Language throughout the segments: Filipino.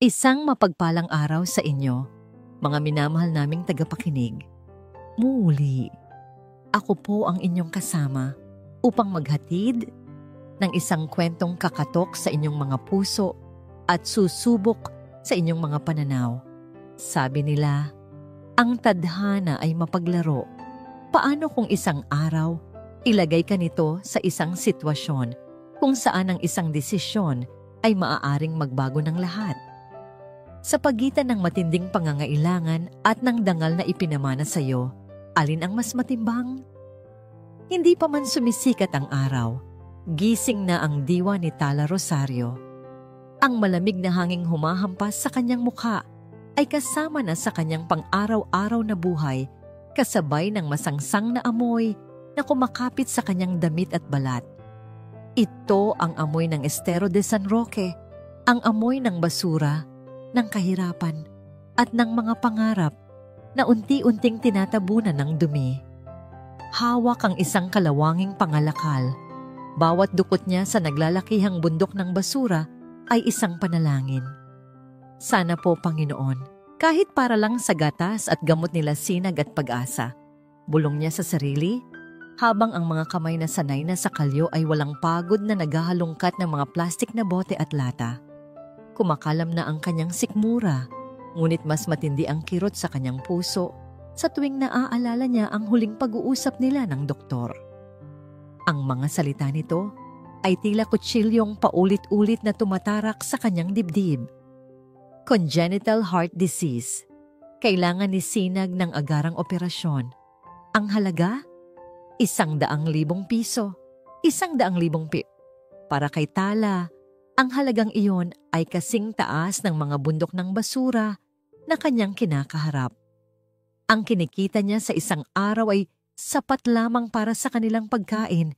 Isang mapagpalang araw sa inyo, mga minamahal naming tagapakinig. Muli, ako po ang inyong kasama upang maghatid ng isang kwentong kakatok sa inyong mga puso at susubok sa inyong mga pananaw. Sabi nila, ang tadhana ay mapaglaro. Paano kung isang araw, ilagay ka nito sa isang sitwasyon kung saan ang isang desisyon ay maaaring magbago ng lahat? Sa pagitan ng matinding pangangailangan at ng dangal na ipinamana sa iyo, alin ang mas matimbang? Hindi pa man sumisikat ang araw, gising na ang diwa ni Tala Rosario. Ang malamig na hanging humahampas sa kanyang mukha ay kasama na sa kanyang pang-araw-araw na buhay, kasabay ng masangsang na amoy na kumakapit sa kanyang damit at balat. Ito ang amoy ng Estero de San Roque, ang amoy ng basura, ng kahirapan at ng mga pangarap na unti-unting tinatabunan ng dumi. Hawak ang isang kalawanging pangalakal. Bawat dukot niya sa naglalakihang bundok ng basura ay isang panalangin. Sana po, Panginoon, kahit para lang sa gatas at gamot nila Sinag at Pag-asa, bulong niya sa sarili, habang ang mga kamay na sanay na sa kalyo ay walang pagod na naghahalongkat ng mga plastik na bote at lata. Kumakalam na ang kanyang sikmura, ngunit mas matindi ang kirot sa kanyang puso sa tuwing naaalala niya ang huling pag-uusap nila ng doktor. Ang mga salita nito ay tila kutsilyong paulit-ulit na tumatarak sa kanyang dibdib. Congenital heart disease. Kailangan ni Sinag ng agarang operasyon. Ang halaga? 100,000 piso. 100,000 pip. Para kay Tala, ang halagang iyon ay kasing taas ng mga bundok ng basura na kanyang kinakaharap. Ang kinikita niya sa isang araw ay sapat lamang para sa kanilang pagkain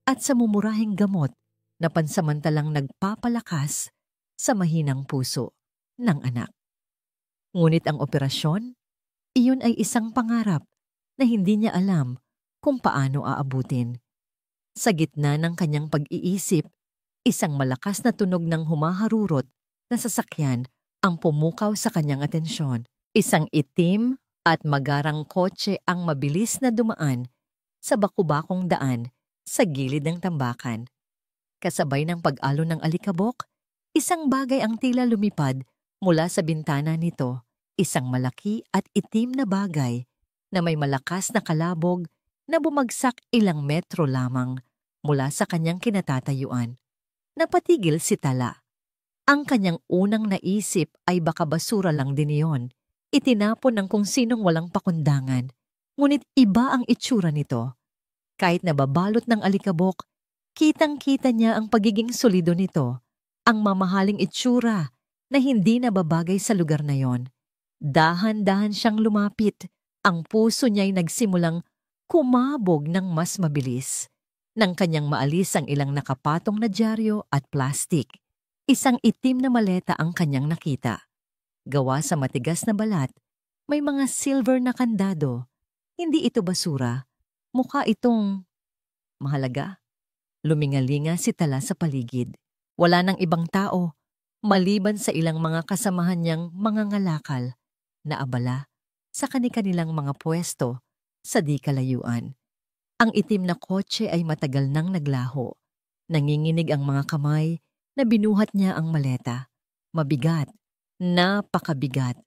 at sa mumurahing gamot na pansamantalang nagpapalakas sa mahinang puso ng anak. Ngunit ang operasyon, iyon ay isang pangarap na hindi niya alam kung paano aabutin. Sa gitna ng kanyang pag-iisip, isang malakas na tunog ng humaharurot na sasakyan ang pumukaw sa kanyang atensyon. Isang itim at magarang kotse ang mabilis na dumaan sa bakubakong daan sa gilid ng tambakan. Kasabay ng pag-alo ng alikabok, isang bagay ang tila lumipad mula sa bintana nito. Isang malaki at itim na bagay na may malakas na kalabog na bumagsak ilang metro lamang mula sa kanyang kinatatayuan. Napatigil si Tala. Ang kanyang unang naisip ay baka basura lang din iyon. Itinapon ng kung sinong walang pakundangan. Ngunit iba ang itsura nito. Kahit nababalot ng alikabok, kitang-kita niya ang pagiging solido nito. Ang mamahaling itsura na hindi nababagay sa lugar na yon. Dahan-dahan siyang lumapit. Ang puso niya'y nagsimulang kumabog ng mas mabilis. Nang kanyang maalis ang ilang nakapatong na dyaryo at plastik, isang itim na maleta ang kanyang nakita. Gawa sa matigas na balat, may mga silver na kandado. Hindi ito basura. Mukha itong mahalaga. Lumingalinga si Tala sa paligid. Wala nang ibang tao, maliban sa ilang mga kasamahan niyang mga ngalakal na abala sa kani-kanilang mga pwesto sa di kalayuan. Ang itim na kotse ay matagal nang naglaho. Nanginginig ang mga kamay na binuhat niya ang maleta. Mabigat, napakabigat.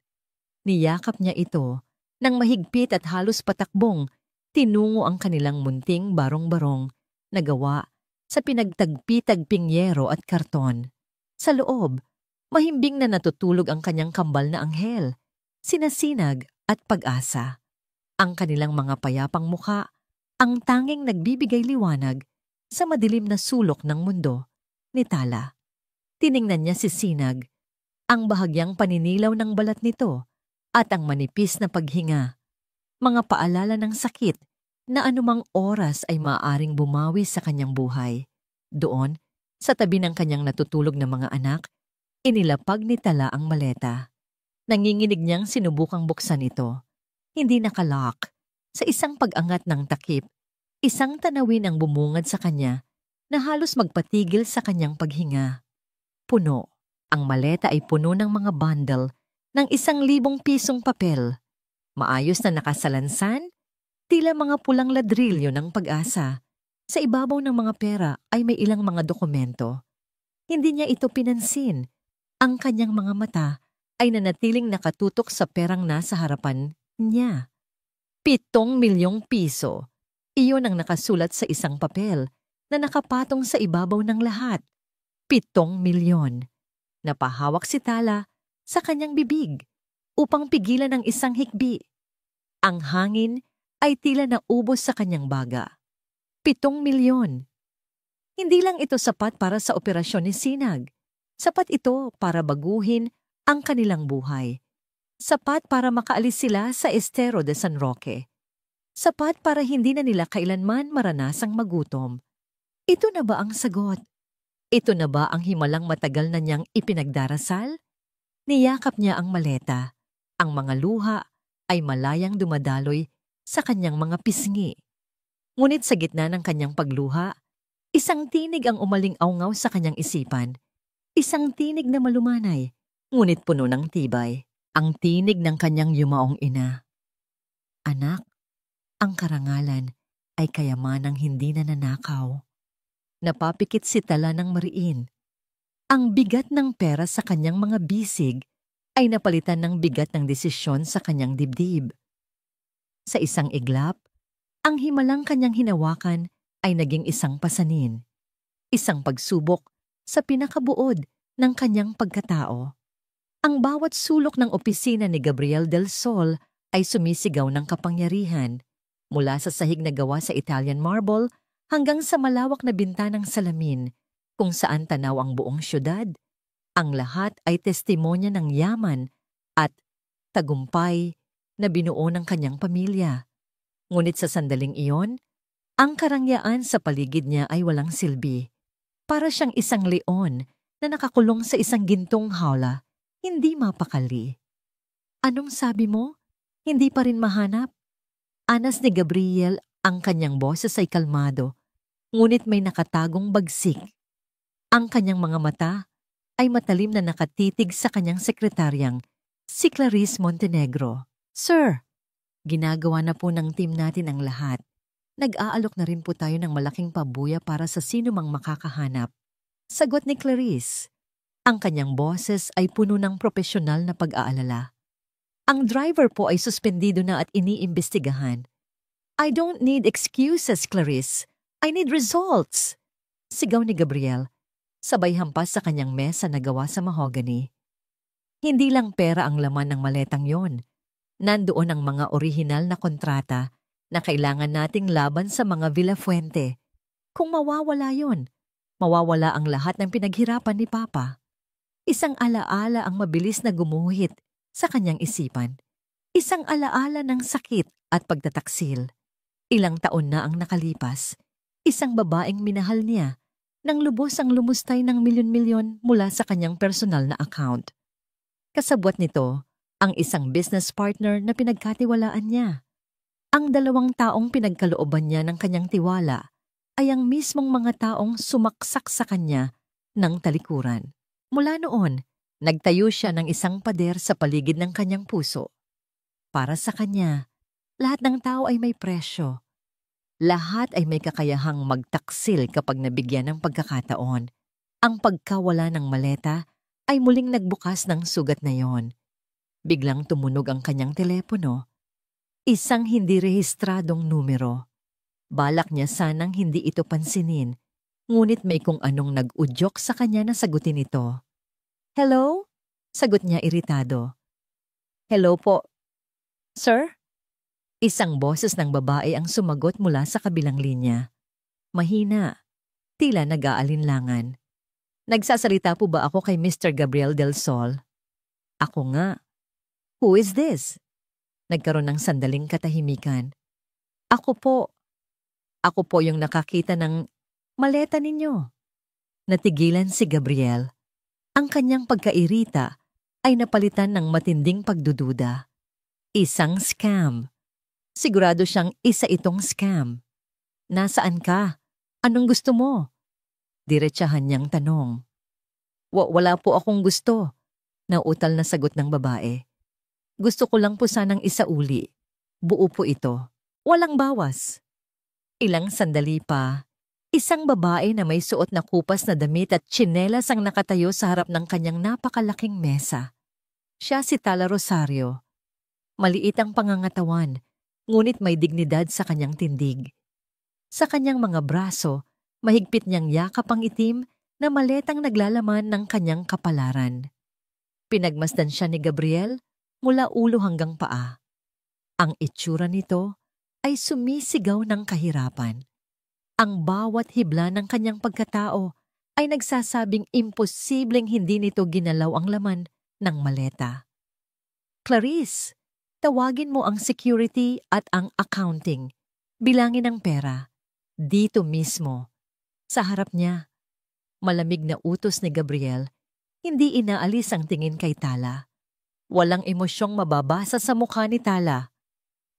Niyakap niya ito nang mahigpit at halos patakbong tinungo ang kanilang munting barong-barong na gawa sa pinagtagpi-tagping yero at karton. Sa loob, mahimbing na natutulog ang kanyang kambal na anghel, sina Sinag at Pag-asa. Ang kanilang mga payapang mukha ang tanging nagbibigay liwanag sa madilim na sulok ng mundo ni Tala. Tiningnan niya si Sinag, ang bahagyang paninilaw ng balat nito at ang manipis na paghinga. Mga paalala ng sakit na anumang oras ay maaaring bumawi sa kanyang buhay. Doon, sa tabi ng kanyang natutulog na mga anak, inilapag ni Tala ang maleta. Nanginginig niyang sinubukang buksan ito. Hindi nakalock. Sa isang pag-angat ng takip, isang tanawin ang bumungad sa kanya na halos magpatigil sa kanyang paghinga. Puno. Ang maleta ay puno ng mga bundle ng 1,000 pisong papel. Maayos na nakasalansan, tila mga pulang ladrilyo ng pag-asa. Sa ibabaw ng mga pera ay may ilang mga dokumento. Hindi niya ito pinansin. Ang kanyang mga mata ay nanatiling nakatutok sa perang nasa harapan niya. 7 milyong piso. Iyon ang nakasulat sa isang papel na nakapatong sa ibabaw ng lahat. 7 milyon. Napahawak si Tala sa kanyang bibig upang pigilan ang isang hikbi. Ang hangin ay tila naubos sa kanyang baga. 7 milyon. Hindi lang ito sapat para sa operasyon ni Sinag. Sapat ito para baguhin ang kanilang buhay. Sapat para makaalis sila sa Estero de San Roque. Sapat para hindi na nila kailanman maranasang magutom. Ito na ba ang sagot? Ito na ba ang himalang matagal na niyang ipinagdarasal? Niyakap niya ang maleta. Ang mga luha ay malayang dumadaloy sa kanyang mga pisngi. Ngunit sa gitna ng kanyang pagluha, isang tinig ang umaling-awngaw sa kanyang isipan. Isang tinig na malumanay, ngunit puno ng tibay. Ang tinig ng kanyang yumaong ina. Anak, ang karangalan ay kayamanang hindi nananakaw. Napapikit si Tala ng mariin. Ang bigat ng pera sa kanyang mga bisig ay napalitan ng bigat ng desisyon sa kanyang dibdib. Sa isang iglap, ang himalang kanyang hinawakan ay naging isang pasanin, isang pagsubok sa pinakabuod ng kanyang pagkatao. Ang bawat sulok ng opisina ni Gabriel del Sol ay sumisigaw ng kapangyarihan, mula sa sahig na gawa sa Italian marble hanggang sa malawak na bintanang salamin kung saan tanaw ang buong syudad. Ang lahat ay testimonya ng yaman at tagumpay na binuo ng kanyang pamilya. Ngunit sa sandaling iyon, ang karangyaan sa paligid niya ay walang silbi. Para siyang isang leon na nakakulong sa isang gintong hawla, hindi mapakali. Anong sabi mo? Hindi pa rin mahanap? Anas ni Gabriel, ang kanyang boses ay kalmado, ngunit may nakatagong bagsik. Ang kanyang mga mata ay matalim na nakatitig sa kanyang sekretaryang, si Clarice Montenegro. Sir, ginagawa na po ng team natin ang lahat. Nag-aalok na rin po tayo ng malaking pabuya para sa sino mang makakahanap. Sagot ni Clarice. Ang kanyang boses ay puno ng propesyonal na pag-aalala. Ang driver po ay suspendido na at iniimbestigahan. I don't need excuses, Clarice. I need results. Sigaw ni Gabriel, sabay hampas sa kanyang mesa na gawa sa mahogany. Hindi lang pera ang laman ng maletang yon. Nandoon ang mga orihinal na kontrata na kailangan nating laban sa mga Villafuente. Kung mawawala yon, mawawala ang lahat ng pinaghirapan ni Papa. Isang alaala ang mabilis na gumuhit sa kanyang isipan. Isang alaala ng sakit at pagtataksil. Ilang taon na ang nakalipas. Isang babaeng minahal niya nang lubos ang lumustay ng milyon-milyon mula sa kanyang personal na account. Kasabwat nito, ang isang business partner na pinagkatiwalaan niya. Ang 2 taong pinagkalooban niya ng kanyang tiwala ay ang mismong mga taong sumaksak sa kanya ng talikuran. Mula noon, nagtayo siya ng isang pader sa paligid ng kanyang puso. Para sa kanya, lahat ng tao ay may presyo. Lahat ay may kakayahang magtaksil kapag nabigyan ng pagkakataon. Ang pagkawala ng maleta ay muling nagbukas ng sugat na yon. Biglang tumunog ang kanyang telepono. Isang hindi rehistradong numero. Balak niya sanang hindi ito pansinin, ngunit may kung anong nag-udyok sa kanya na sagutin ito. Hello? Sagot niya iritado. Hello po. Sir? Isang boses ng babae ang sumagot mula sa kabilang linya. Mahina, tila nag-aalinlangan. Nagsasalita po ba ako kay Mr. Gabriel del Sol? Ako nga. Who is this? Nagkaroon ng sandaling katahimikan. Ako po. Ako po yung nakakita ng maleta ninyo. Natigilan si Gabriel. Ang kanyang pagkairita ay napalitan ng matinding pagdududa. Isang scam. Sigurado siyang isa itong scam. Nasaan ka? Anong gusto mo? Diretsahan niyang tanong. Wala po akong gusto, nauutal na sagot ng babae. Gusto ko lang po sanang isauli. Buo po ito. Walang bawas. Ilang sandali pa, isang babae na may suot na kupas na damit at tsinelas ang nakatayo sa harap ng kanyang napakalaking mesa. Siya si Tala Rosario. Maliit ang pangangatawan, ngunit may dignidad sa kanyang tindig. Sa kanyang mga braso, mahigpit niyang yakap ang itim na maletang naglalaman ng kanyang kapalaran. Pinagmasdan siya ni Gabriel mula ulo hanggang paa. Ang itsura nito ay sumisigaw ng kahirapan. Ang bawat hibla ng kanyang pagkatao ay nagsasabing imposibleng hindi nito ginalaw ang laman ng maleta. Clarice, tawagin mo ang security at ang accounting. Bilangin ang pera. Dito mismo. Sa harap niya. Malamig na utos ni Gabriel, hindi inaalis ang tingin kay Tala. Walang emosyong mababasa sa mukha ni Tala.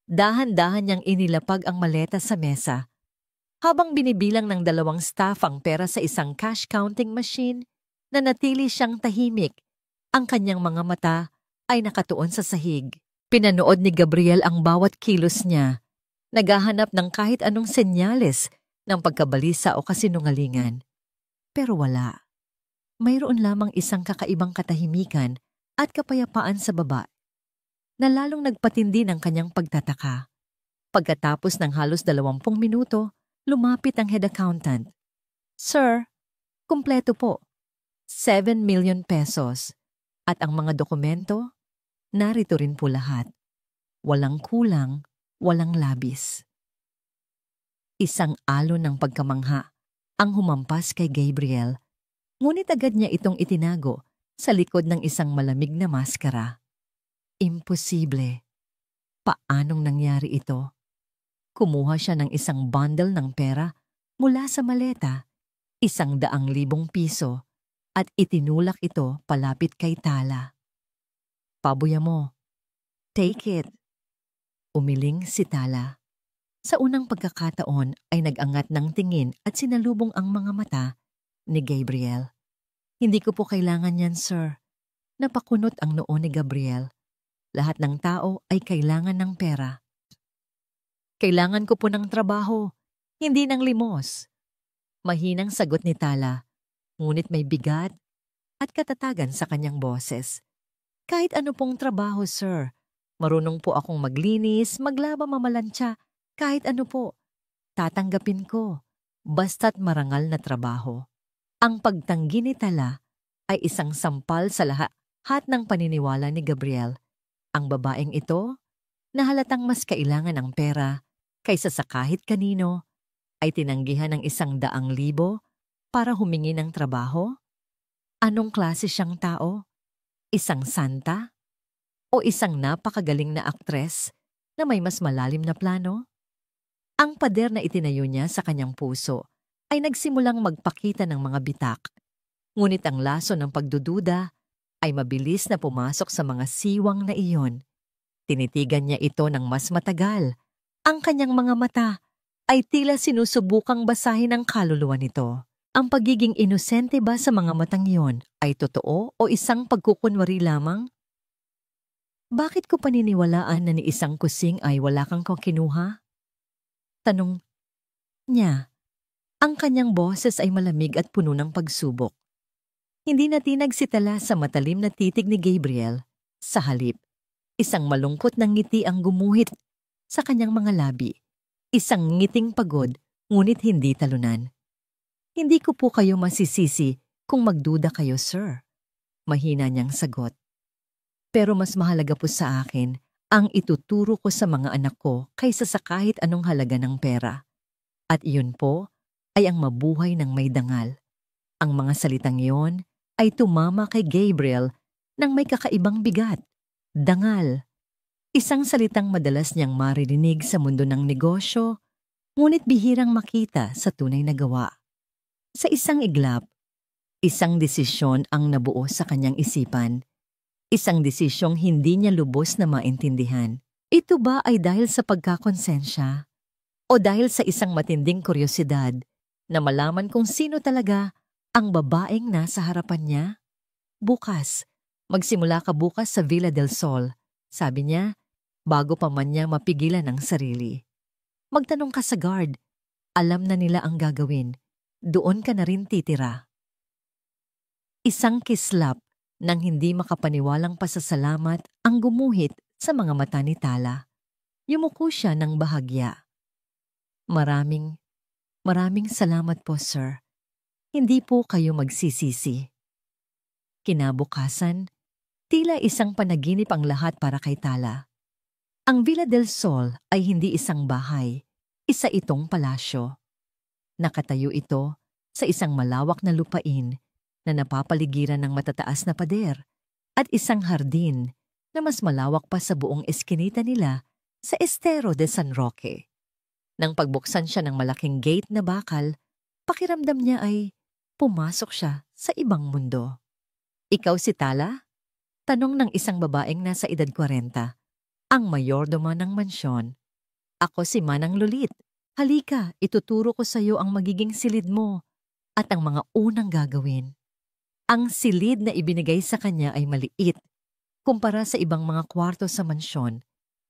Dahan-dahan niyang inilapag ang maleta sa mesa. Habang binibilang ng 2 staff ang pera sa isang cash counting machine, nanatili siyang tahimik. Ang kanyang mga mata ay nakatuon sa sahig. Pinanood ni Gabriel ang bawat kilos niya. Naghahanap ng kahit anong senyales ng pagkabalisa o kasinungalingan. Pero wala. Mayroon lamang isang kakaibang katahimikan at kapayapaan sa baba na lalong nagpatindi ng kanyang pagtataka. Pagkatapos ng halos 20 minuto, lumapit ang head accountant. Sir, kumpleto po. 7 million pesos. At ang mga dokumento, narito rin po lahat. Walang kulang, walang labis. Isang alon ng pagkamangha ang humampas kay Gabriel, ngunit agad niya itong itinago sa likod ng isang malamig na maskara. Imposible. Paanong nangyari ito? Kumuha siya ng isang bundle ng pera mula sa maleta, 100,000 piso, at itinulak ito palapit kay Tala. Pabuya mo. Take it. Umiling si Tala. Sa unang pagkakataon ay nag-angat ng tingin at sinalubong ang mga mata ni Gabriel. Hindi ko po kailangan yan, sir. Napakunot ang noo ni Gabriel. Lahat ng tao ay kailangan ng pera. Kailangan ko po ng trabaho, hindi ng limos. Mahinang sagot ni Tala, ngunit may bigat at katatagan sa kanyang boses. Kahit ano pong trabaho, sir. Marunong po akong maglinis, maglaba, mamalansya, kahit ano po. Tatanggapin ko, basta't marangal na trabaho. Ang pagtanggi ni Tala ay isang sampal sa lahat ng paniniwala ni Gabriel. Ang babaeng ito, na halatang mas kailangan ng pera kaysa sa kahit kanino, ay tinanggihan ng 100,000 para humingi ng trabaho? Anong klase siyang tao? Isang santa? O isang napakagaling na aktres na may mas malalim na plano? Ang pader na itinayo niya sa kanyang puso ay nagsimulang magpakita ng mga bitak. Ngunit ang laso ng pagdududa ay mabilis na pumasok sa mga siwang na iyon. Tinitigan niya ito ng mas matagal. Ang kanyang mga mata ay tila sinusubukang basahin ang kaluluwa nito. Ang pagiging inosente ba sa mga matang iyon ay totoo o isang pagkukunwari lamang? Bakit ko paniniwalaan na ni isang kusing ay wala kang kinuha? Tanong niya. Ang kanyang boses ay malamig at puno ng pagsubok. Hindi natinag si Tala sa matalim na titig ni Gabriel. Sa halip, isang malungkot na ngiti ang gumuhit sa kanyang mga labi. Isang ngiting pagod, ngunit hindi talunan. Hindi ko po kayo masisisi kung magduda kayo, sir. Mahina niyang sagot. Pero mas mahalaga po sa akin ang ituturo ko sa mga anak ko kaysa sa kahit anong halaga ng pera. At iyon po ay ang mabuhay ng may dangal. Ang mga salitang iyon ay tumama kay Gabriel ng may kakaibang bigat. Dangal. Isang salitang madalas niyang maririnig sa mundo ng negosyo, ngunit bihirang makita sa tunay na gawa. Sa isang iglap, isang desisyon ang nabuo sa kanyang isipan. Isang desisyong hindi niya lubos na maintindihan. Ito ba ay dahil sa pagkakonsensya? O dahil sa isang matinding kuryosidad na malaman kung sino talaga ang babaeng nasa harapan niya? Bukas, magsimula ka bukas sa Villa del Sol, sabi niya, bago pa man niya mapigilan ang sarili. Magtanong ka sa guard. Alam na nila ang gagawin. Doon ka na rin titira. Isang kislap ng hindi makapaniwalang pasasalamat ang gumuhit sa mga mata ni Tala. Yumuko siya ng bahagya. Maraming salamat po, sir. Hindi po kayo magsisisi. Kinabukasan, tila isang panaginip ang lahat para kay Tala. Ang Villa del Sol ay hindi isang bahay, isa itong palasyo. Nakatayo ito sa isang malawak na lupain na napapaligiran ng matataas na pader at isang hardin na mas malawak pa sa buong eskinita nila sa Estero de San Roque. Nang pagbuksan siya ng malaking gate na bakal, pakiramdam niya ay pumasok siya sa ibang mundo. Ikaw si Tala? Tanong ng isang babaeng nasa edad 40, ang mayordoma ng mansyon. Ako si Manang Lulit. Halika, ituturo ko sa iyo ang magiging silid mo at ang mga unang gagawin. Ang silid na ibinigay sa kanya ay maliit kumpara sa ibang mga kwarto sa mansyon,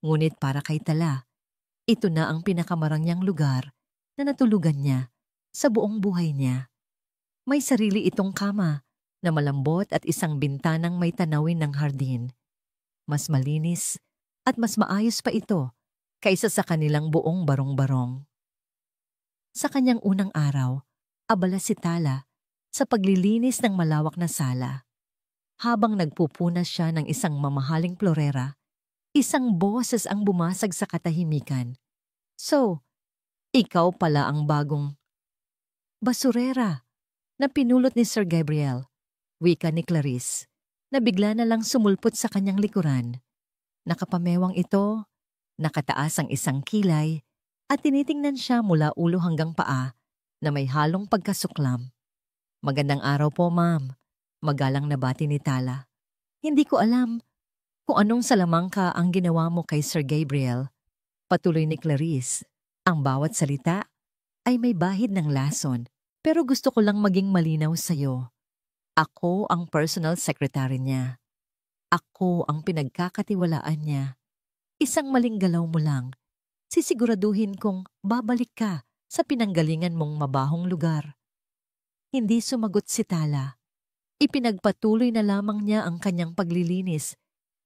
ngunit para kay Tala, ito na ang pinakamarangyang lugar na natulugan niya sa buong buhay niya. May sarili itong kama na malambot at isang bintanang may tanawin ng hardin. Mas malinis at mas maayos pa ito kaysa sa kanilang buong barong-barong. Sa kanyang unang araw, abala si Tala sa paglilinis ng malawak na sala. Habang nagpupunas siya ng isang mamahaling florera, isang boses ang bumasag sa katahimikan. So, ikaw pala ang bagong basurera na pinulot ni Sir Gabriel, wika ni Clarice, na bigla na lang sumulpot sa kanyang likuran. Nakapamewang ito, nakataas ang isang kilay, at tinitingnan siya mula ulo hanggang paa na may halong pagkasuklam. Magandang araw po, ma'am. Magalang na bati ni Tala. Hindi ko alam kung anong salamangka ang ginawa mo kay Sir Gabriel. Patuloy ni Clarice. Ang bawat salita ay may bahid ng lason, pero gusto ko lang maging malinaw sa'yo. Ako ang personal secretary niya. Ako ang pinagkakatiwalaan niya. Isang maling galaw mo lang, sisiguraduhin kong babalik ka sa pinanggalingan mong mabahong lugar. Hindi sumagot si Tala. Ipinagpatuloy na lamang niya ang kanyang paglilinis,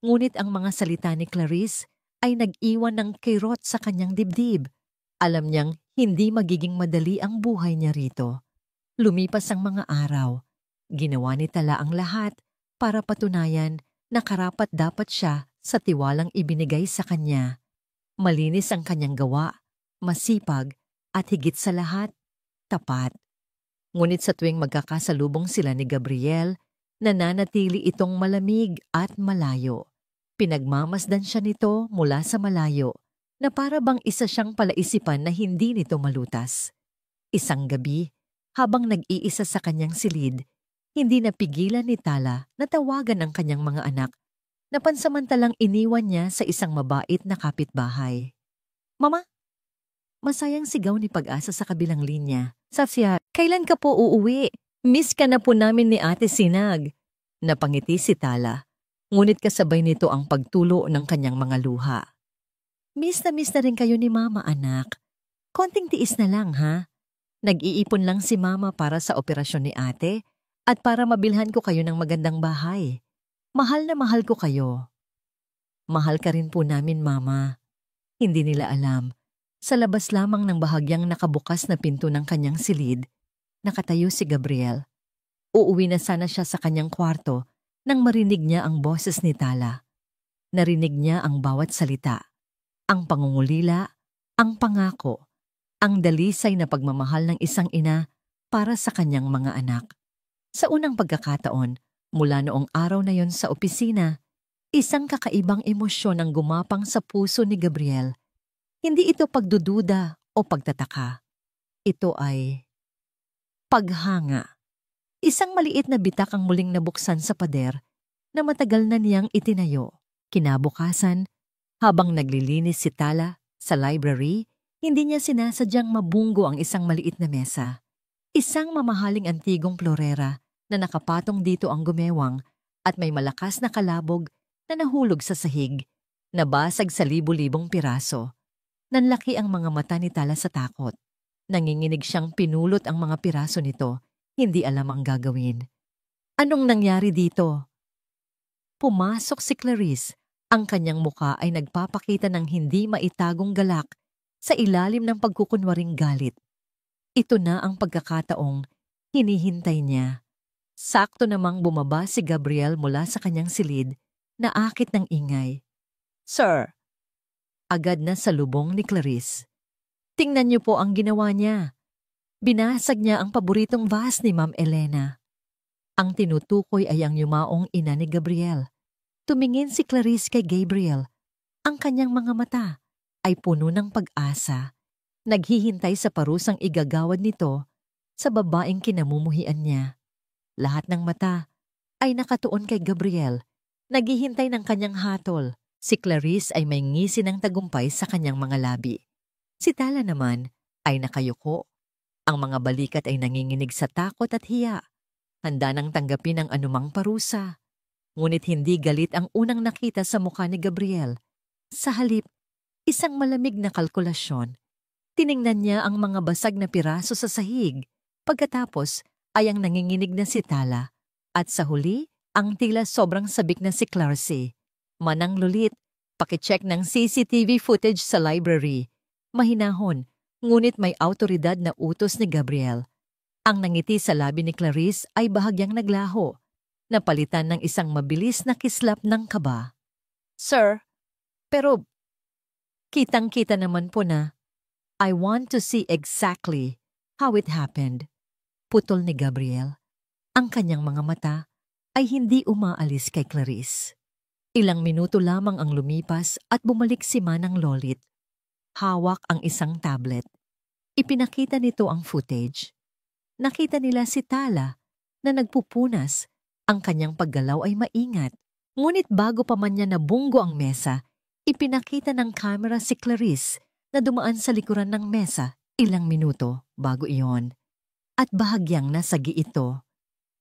ngunit ang mga salita ni Clarice ay nag-iwan ng kirot sa kanyang dibdib. Alam niyang hindi magiging madali ang buhay niya rito. Lumipas ang mga araw. Ginawa ni Tala ang lahat para patunayan na karapat-dapat siya sa tiwalang ibinigay sa kanya. Malinis ang kanyang gawa, masipag, at higit sa lahat, tapat. Ngunit sa tuwing magkakasalubong sila ni Gabriel, nananatili itong malamig at malayo. Pinagmamasdan siya nito mula sa malayo na para bang isa siyang palaisipan na hindi nito malutas. Isang gabi, habang nag-iisa sa kanyang silid, hindi napigilan ni Tala na tawagan ang kanyang mga anak na pansamantalang iniwan niya sa isang mabait na kapitbahay. Mama? Masayang sigaw ni Pag-asa sa kabilang linya. Safia, kailan ka po uuwi? Miss ka na po namin ni Ate Sinag. Napangiti si Tala, ngunit kasabay nito ang pagtulo ng kanyang mga luha. Miss na rin kayo ni Mama, anak. Konting tiis na lang, ha? Nag-iipon lang si Mama para sa operasyon ni Ate at para mabilhan ko kayo ng magandang bahay. Mahal na mahal ko kayo. Mahal ka rin po namin, Mama. Hindi nila alam. Sa labas lamang ng bahagyang nakabukas na pinto ng kanyang silid, nakatayo si Gabriel. Uuwi na sana siya sa kanyang kwarto nang marinig niya ang boses ni Tala. Narinig niya ang bawat salita, ang pangungulila, ang pangako, ang dalisay na pagmamahal ng isang ina para sa kanyang mga anak. Sa unang pagkakataon, mula noong araw na yon sa opisina, isang kakaibang emosyon ang gumapang sa puso ni Gabriel. Hindi ito pagdududa o pagtataka. Ito ay paghanga. Isang maliit na bitak ang muling nabuksan sa pader na matagal na niyang itinayo. Kinabukasan, habang naglilinis si Tala sa library, hindi niya sinasadyang mabunggo ang isang maliit na mesa. Isang mamahaling antigong florera na nakapatong dito ang gumewang at may malakas na kalabog na nahulog sa sahig, nabasag sa libu-libong piraso. Nanlaki ang mga mata ni Tala sa takot. Nanginginig siyang pinulot ang mga piraso nito, hindi alam ang gagawin. Anong nangyari dito? Pumasok si Clarice. Ang kanyang muka ay nagpapakita ng hindi maitagong galak sa ilalim ng pagkukunwaring galit. Ito na ang pagkakataong hinihintay niya. Sakto namang bumaba si Gabriel mula sa kanyang silid na akit ng ingay. "Sir!" Agad na salubong ni Clarice. "Tingnan niyo po ang ginawa niya. Binasag niya ang paboritong vase ni Ma'am Elena." Ang tinutukoy ay ang yumaong ina ni Gabriel. Tumingin si Clarice kay Gabriel. Ang kanyang mga mata ay puno ng pag-asa. Naghihintay sa parusang igagawad nito sa babaeng kinamumuhian niya. Lahat ng mata ay nakatuon kay Gabriel. Naghihintay ng kanyang hatol. Si Clarice ay may ngisi ng tagumpay sa kanyang mga labi. Si Tala naman ay nakayuko. Ang mga balikat ay nanginginig sa takot at hiya. Handa nang tanggapin ang anumang parusa. Ngunit hindi galit ang unang nakita sa mukha ni Gabriel. Sa halip, isang malamig na kalkulasyon. Tiningnan niya ang mga basag na piraso sa sahig. Pagkatapos ay ang nanginginig na si Tala. At sa huli, ang tila sobrang sabik na si Clarcy. Manang lulit, pakicheck ng CCTV footage sa library. Mahinahon, ngunit may awtoridad na utos ni Gabriel. Ang nangiti sa labi ni Clarice ay bahagyang naglaho, napalitan ng isang mabilis na kislap ng kaba. "Sir, pero kitang-kita naman po na I want to see exactly how it happened." Putol ni Gabriel. Ang kanyang mga mata ay hindi umaalis kay Clarice. Ilang minuto lamang ang lumipas at bumalik si Manang Lolit. Hawak ang isang tablet. Ipinakita nito ang footage. Nakita nila si Tala na nagpupunas. Ang kanyang paggalaw ay maingat. Ngunit bago pa man niya nabunggo ang mesa, ipinakita ng camera si Clarice na dumaan sa likuran ng mesa ilang minuto bago iyon. At bahagyang nasagi ito.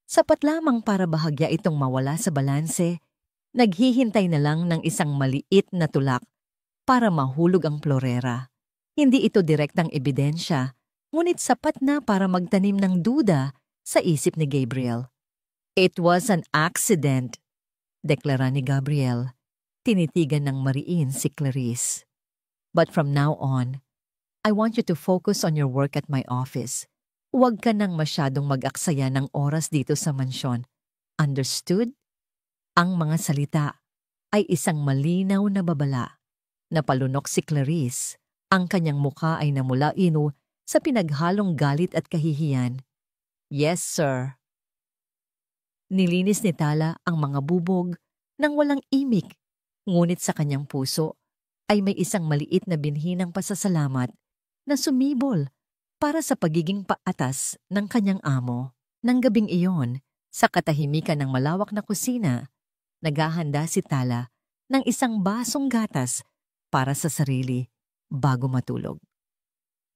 Sapat lamang para bahagya itong mawala sa balanse. Naghihintay na lang ng isang maliit na tulak para mahulog ang plorera. Hindi ito direktang ebidensya, ngunit sapat na para magtanim ng duda sa isip ni Gabriel. "It was an accident," deklara ni Gabriel. Tinitigan ng mariin si Clarice. "But from now on, I want you to focus on your work at my office. Huwag ka nang masyadong mag-aksaya ng oras dito sa mansyon. Understood?" Ang mga salita ay isang malinaw na babala. Napalunok si Clarice. Ang kanyang mukha ay namula-ino sa pinaghalong galit at kahihiyan. "Yes, sir." Nilinis ni Tala ang mga bubog nang walang imik. Ngunit sa kanyang puso ay may isang maliit na binhi ng pasasalamat na sumibol para sa pagiging paatas ng kanyang amo. Nang gabing iyon, sa katahimikan ng malawak na kusina, naghahanda si Tala ng isang basong gatas para sa sarili bago matulog.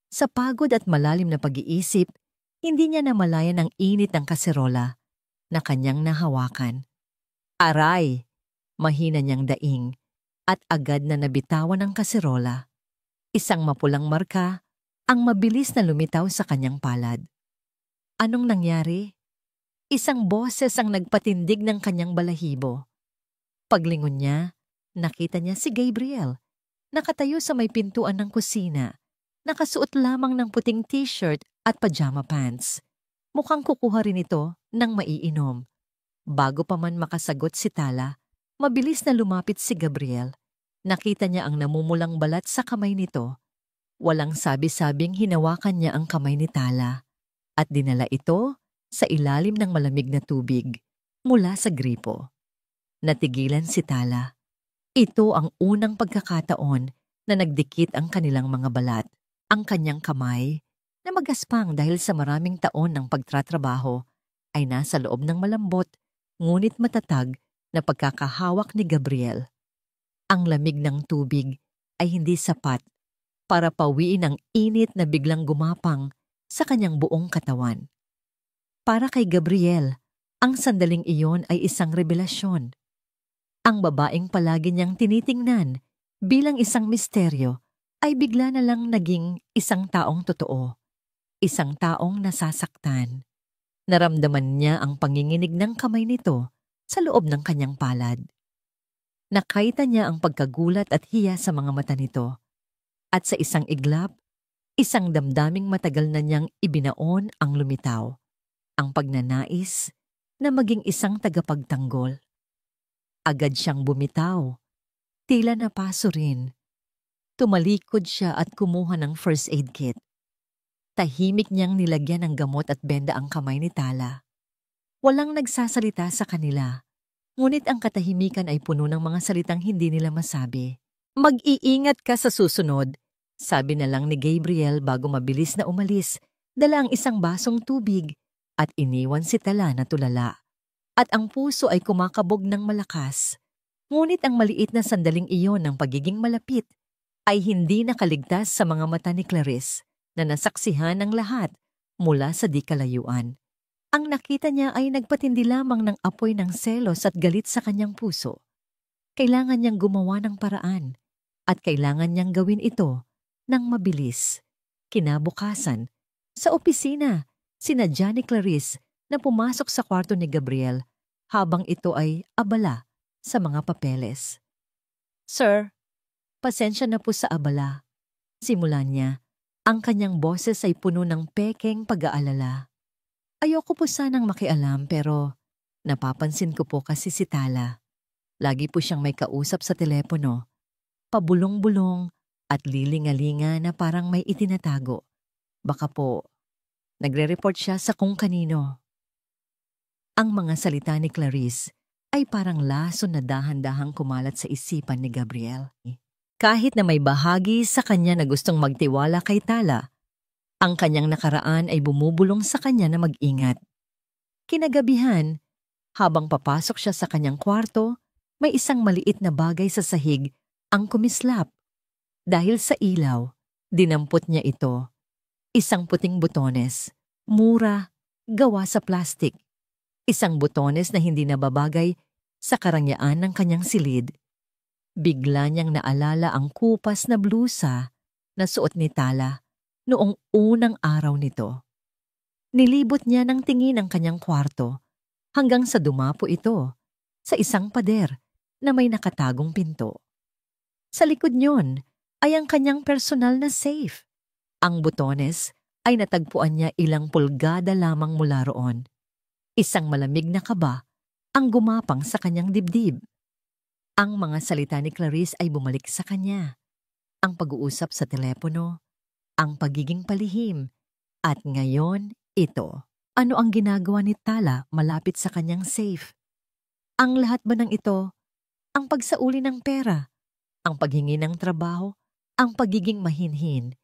Sa pagod at malalim na pag-iisip, hindi niya namalayan ang init ng kaserola na kanyang nahawakan. "Aray!" Mahina niyang daing at agad na nabitawan ang kaserola. Isang mapulang marka ang mabilis na lumitaw sa kanyang palad. Anong nangyari? Isang boses ang nagpatindig ng kanyang balahibo. Paglingon niya, nakita niya si Gabriel, nakatayo sa may pintuan ng kusina, nakasuot lamang ng puting t-shirt at pajama pants. Mukhang kukuha rin ito ng maiinom. Bago pa man makasagot si Tala, mabilis na lumapit si Gabriel. Nakita niya ang namumulang balat sa kamay nito. Walang sabi-sabing hinawakan niya ang kamay ni Tala at dinala ito sa ilalim ng malamig na tubig mula sa gripo. Natigilan si Tala. Ito ang unang pagkakataon na nagdikit ang kanilang mga balat. Ang kanyang kamay, na magaspang dahil sa maraming taon ng pagtratrabaho, ay nasa loob ng malambot ngunit matatag na pagkakahawak ni Gabriel. Ang lamig ng tubig ay hindi sapat para pawiin ang init na biglang gumapang sa kanyang buong katawan. Para kay Gabriel, Ang sandaling iyon ay isang revelasyon. Ang babaeng palagi niyang tinitingnan bilang isang misteryo ay bigla na lang naging isang taong totoo, isang taong nasasaktan. Naramdaman niya ang panginginig ng kamay nito sa loob ng kanyang palad. Nakita niya ang pagkagulat at hiya sa mga mata nito. At sa isang iglap, isang damdaming matagal na niyang ibinaon ang lumitaw. Ang pagnanais na maging isang tagapagtanggol. Agad siyang bumitaw. Tila napaso rin. Tumalikod siya at kumuha ng first aid kit. Tahimik niyang nilagyan ng gamot at benda ang kamay ni Tala. Walang nagsasalita sa kanila. Ngunit ang katahimikan ay puno ng mga salitang hindi nila masabi. Mag-iingat ka sa susunod, sabi na lang ni Gabriel bago mabilis na umalis, dala ang isang basong tubig at iniwan si Tala na tulala. At ang puso ay kumakabog ng malakas. Ngunit ang maliit na sandaling iyon ng pagiging malapit ay hindi nakaligtas sa mga mata ni Clarice na nasaksihan ng lahat mula sa di kalayuan. Ang nakita niya ay nagpatindi lamang ng apoy ng selos at galit sa kanyang puso. Kailangan niyang gumawa ng paraan at kailangan niyang gawin ito ng mabilis. Kinabukasan, sa opisina, sinadya ni Clarice na pumasok sa kwarto ni Gabriel habang ito ay abala sa mga papeles. Sir, pasensya na po sa abala. Simula niya, ang kanyang boses ay puno ng pekeng pag-aalala. Ayoko po sanang makialam pero napapansin ko po kasi si Tala. Lagi po siyang may kausap sa telepono, pabulong-bulong at lilingalinga na parang may itinatago. Baka po, nagre-report siya sa kung kanino. Ang mga salita ni Clarice ay parang lason na dahan-dahang kumalat sa isipan ni Gabriel. Kahit na may bahagi sa kanya na gustong magtiwala kay Tala, ang kanyang nakaraan ay bumubulong sa kanya na mag-ingat. Kinagabihan, habang papasok siya sa kanyang kwarto, may isang maliit na bagay sa sahig ang kumislap. Dahil sa ilaw, dinampot niya ito. Isang puting butones, mura, gawa sa plastik. Isang butones na hindi nababagay sa karangyaan ng kanyang silid. Bigla niyang naalala ang kupas na blusa na suot ni Tala noong unang araw nito. Nilibot niya ng tingin ang kanyang kwarto hanggang sa dumapo ito sa isang pader na may nakatagong pinto. Sa likod niyon ay ang kanyang personal na safe. Ang butones ay natagpuan niya ilang pulgada lamang mula roon. Isang malamig na kaba ang gumapang sa kanyang dibdib. Ang mga salita ni Clarice ay bumalik sa kanya. Ang pag-uusap sa telepono, ang pagiging palihim, at ngayon ito. Ano ang ginagawa ni Tala malapit sa kanyang safe? Ang lahat ba ng ito, ang pagsauli ng pera, ang paghingi ng trabaho, ang pagiging mahinhin,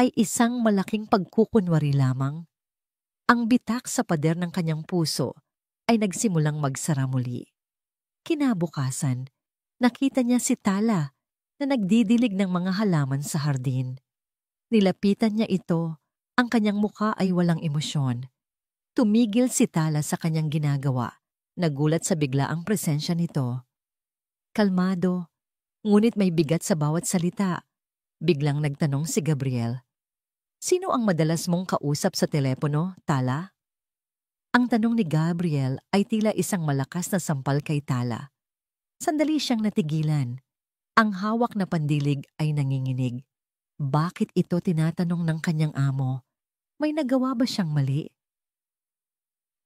ay isang malaking pagkukunwari lamang? Ang bitak sa pader ng kanyang puso ay nagsimulang magsara muli. Kinabukasan, nakita niya si Tala na nagdidilig ng mga halaman sa hardin. Nilapitan niya ito, ang kanyang muka ay walang emosyon. Tumigil si Tala sa kanyang ginagawa, nagulat sa biglaang presensya nito. Kalmado, ngunit may bigat sa bawat salita. Biglang nagtanong si Gabriel. Sino ang madalas mong kausap sa telepono, Tala? Ang tanong ni Gabriel ay tila isang malakas na sampal kay Tala. Sandali siyang natigilan. Ang hawak na pandilig ay nanginginig. Bakit ito tinatanong ng kanyang amo? May nagawa ba siyang mali?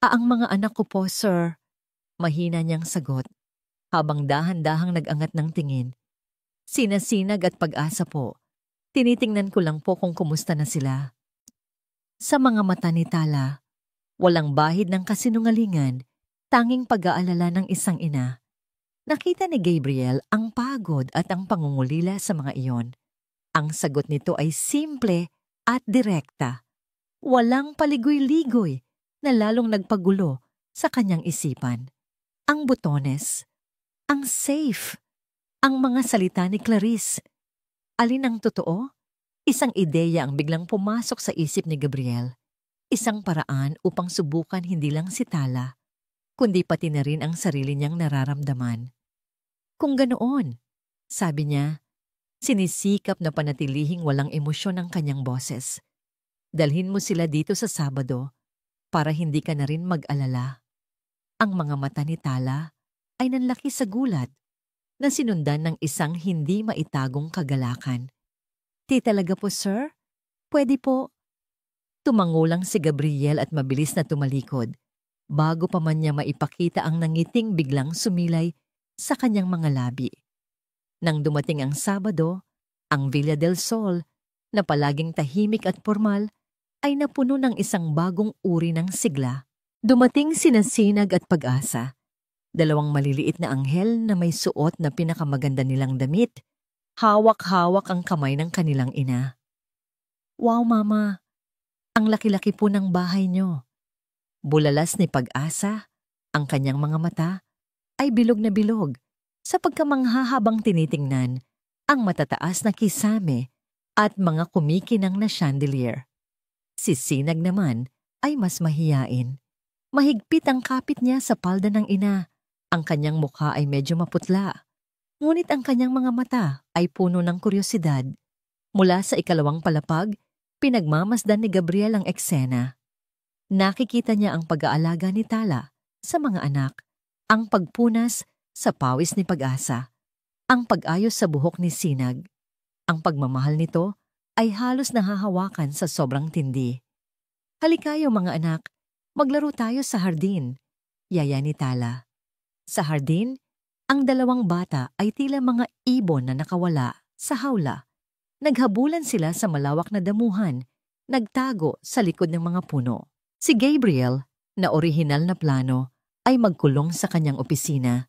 Ang mga anak ko po, sir. Mahina niyang sagot, habang dahan-dahang nag-angat ng tingin. Sinasinag at pag-asa po. Tinitingnan ko lang po kung kumusta na sila. Sa mga mata ni Tala, walang bahid ng kasinungalingan, tanging pag-aalala ng isang ina. Nakita ni Gabriel ang pagod at ang pangungulila sa mga iyon. Ang sagot nito ay simple at direkta. Walang paligoy-ligoy na lalong nagpagulo sa kanyang isipan. Ang butones, ang safe, ang mga salita ni Clarice. Alin ang totoo? Isang ideya ang biglang pumasok sa isip ni Gabriel. Isang paraan upang subukan hindi lang si Tala, kundi pati na rin ang sarili niyang nararamdaman. Kung ganoon, sabi niya, sinisikap na panatilihing walang emosyon ang kanyang boses. Dalhin mo sila dito sa Sabado para hindi ka na rin mag-alala. Ang mga mata ni Tala ay nanlaki sa gulat na sinundan ng isang hindi maitagong kagalakan. Di talaga po, sir? Pwede po. Tumango lang si Gabriel at mabilis na tumalikod bago pa man niya maipakita ang nangiting biglang sumilay sa kanyang mga labi. Nang dumating ang Sabado, ang Villa del Sol, na palaging tahimik at formal, ay napuno ng isang bagong uri ng sigla. Dumating sina Sinag at Pag-asa, dalawang maliliit na anghel na may suot na pinakamaganda nilang damit, hawak-hawak ang kamay ng kanilang ina. Wow, Mama! Ang laki-laki po ng bahay niyo. Bulalas ni Pag-asa, ang kanyang mga mata ay bilog na bilog sa pagkamangha habang tinitingnan ang matataas na kisame at mga kumikinang na chandelier. Si Sinag naman ay mas mahiyain. Mahigpit ang kapit niya sa palda ng ina. Ang kanyang mukha ay medyo maputla. Ngunit ang kanyang mga mata ay puno ng kuryosidad. Mula sa ikalawang palapag, pinagmamasdan ni Gabriel ang eksena. Nakikita niya ang pag-aalaga ni Tala sa mga anak, ang pagpunas sa pawis ni Pag-asa, ang pag-ayos sa buhok ni Sinag. Ang pagmamahal nito ay halos nahahawakan sa sobrang tindi. Halikayo mga anak, maglaro tayo sa hardin, yaya ni Tala. Sa hardin, ang dalawang bata ay tila mga ibon na nakawala sa hawla. Naghabulan sila sa malawak na damuhan, nagtago sa likod ng mga puno. Si Gabriel, na orihinal na plano, ay magkulong sa kanyang opisina,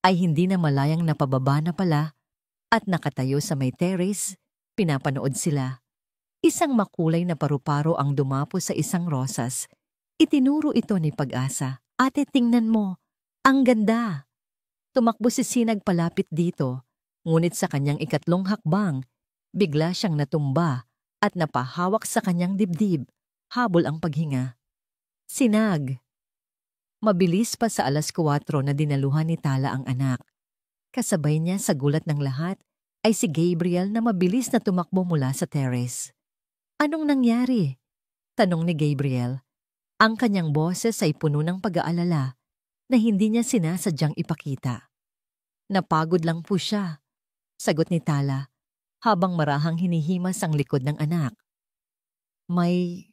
ay hindi na malayang napababa na pala at nakatayo sa may terrace, pinapanood sila. Isang makulay na paru-paro ang dumapo sa isang rosas. Itinuro ito ni Pag-asa. Ate, tingnan mo. Ang ganda. Tumakbo si Sinag palapit dito, ngunit sa kanyang ikatlong hakbang, bigla siyang natumba at napahawak sa kanyang dibdib, habol ang paghinga. Sinag. Mabilis pa sa 4:00 na dinaluhan ni Tala ang anak. Kasabay niya sa gulat ng lahat ay si Gabriel na mabilis na tumakbo mula sa terrace. Anong nangyari? Tanong ni Gabriel. Ang kanyang boses ay puno ng pag-aalala na hindi niya sinasadyang ipakita. Napagod lang po siya, sagot ni Tala habang marahang hinihimas ang likod ng anak. May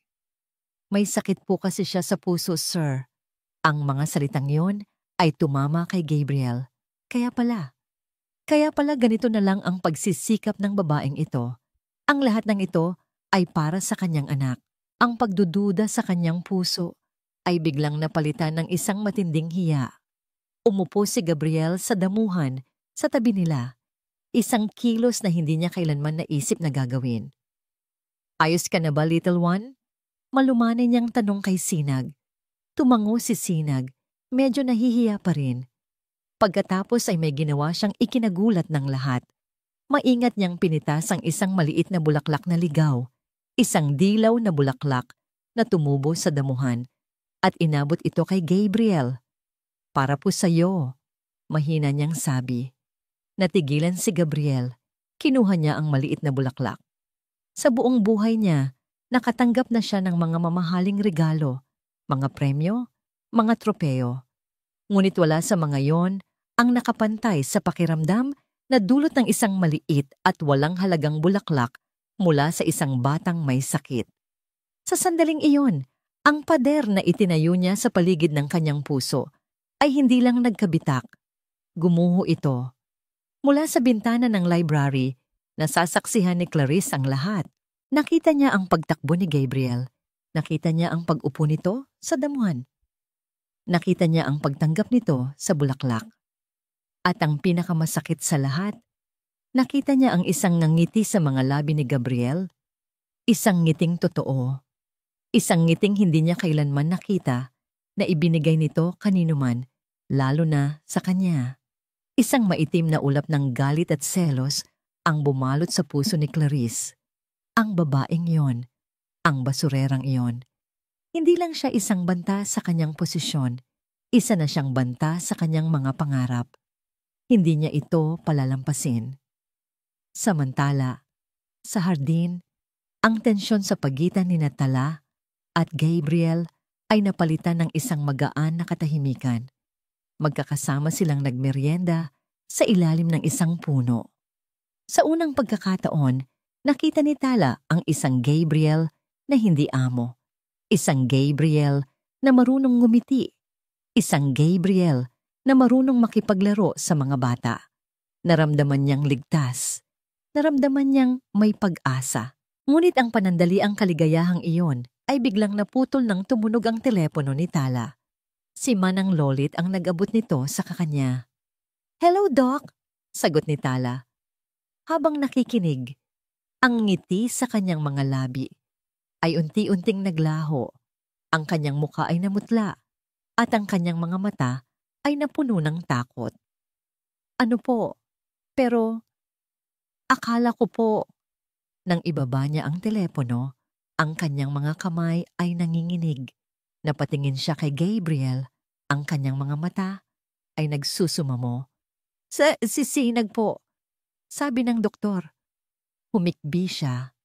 sakit po kasi siya sa puso, sir. Ang mga salitang yon ay tumama kay Gabriel. Kaya pala ganito na lang ang pagsisikap ng babaeng ito. Ang lahat ng ito ay para sa kanyang anak. Ang pagdududa sa kanyang puso ay biglang napalitan ng isang matinding hiya. Umupo si Gabriel sa damuhan sa tabi nila. Isang kilos na hindi niya kailanman naisip na gagawin. Ayos ka na ba, little one? Malumanay niyang tanong kay Sinag. Tumango si Sinag, medyo nahihiya pa rin. Pagkatapos ay may ginawa siyang ikinagulat ng lahat. Maingat niyang pinitas ang isang maliit na bulaklak na ligaw, isang dilaw na bulaklak na tumubo sa damuhan, at inabot ito kay Gabriel. Para po sa'yo, mahina niyang sabi. Natigilan si Gabriel, kinuha niya ang maliit na bulaklak. Sa buong buhay niya, nakatanggap na siya ng mga mamahaling regalo, mga premyo, mga tropeo. Ngunit wala sa mga yon ang nakapantay sa pakiramdam na dulot ng isang maliit at walang halagang bulaklak mula sa isang batang may sakit. Sa sandaling iyon, ang pader na itinayo niya sa paligid ng kanyang puso ay hindi lang nagkabitak. Gumuho ito. Mula sa bintana ng library, nasasaksihan ni Clarice ang lahat. Nakita niya ang pagtakbo ni Gabriel. Nakita niya ang pag-upo nito sa damuhan. Nakita niya ang pagtanggap nito sa bulaklak. At ang pinakamasakit sa lahat, nakita niya ang isang ngiti sa mga labi ni Gabriel. Isang ngiting totoo. Isang ngiting hindi niya kailanman nakita na ibinigay nito kanino man, lalo na sa kanya. Isang maitim na ulap ng galit at selos ang bumalot sa puso ni Clarice. Ang babaeng iyon, ang basurerang iyon. Hindi lang siya isang banta sa kanyang posisyon. Isa na siyang banta sa kanyang mga pangarap. Hindi niya ito palalampasin. Samantala, sa hardin, ang tensyon sa pagitan ni Tala at Gabriel ay napalitan ng isang magaan na katahimikan. Magkakasama silang nagmeryenda sa ilalim ng isang puno. Sa unang pagkakataon, nakita ni Tala ang isang Gabriel na hindi amo. Isang Gabriel na marunong ngumiti. Isang Gabriel na marunong makipaglaro sa mga bata. Naramdaman niyang ligtas. Naramdaman niyang may pag-asa. Ngunit ang panandaliang kaligayahang iyon ay biglang naputol nang tumunog ang telepono ni Tala. Si Manang Lolit ang nag-abot nito sa kakanya. "Hello, Doc," sagot ni Tala. Habang nakikinig, ang ngiti sa kanyang mga labi ay unti-unting naglaho. Ang kanyang muka ay namutla at ang kanyang mga mata ay napuno ng takot. "Ano po? Pero akala ko po." Nang ibaba niya ang telepono, ang kanyang mga kamay ay nanginginig. Napatingin siya kay Gabriel. Ang kanyang mga mata ay nagsusumamo. Sisinag po," sabi ng doktor. Humikbi siya.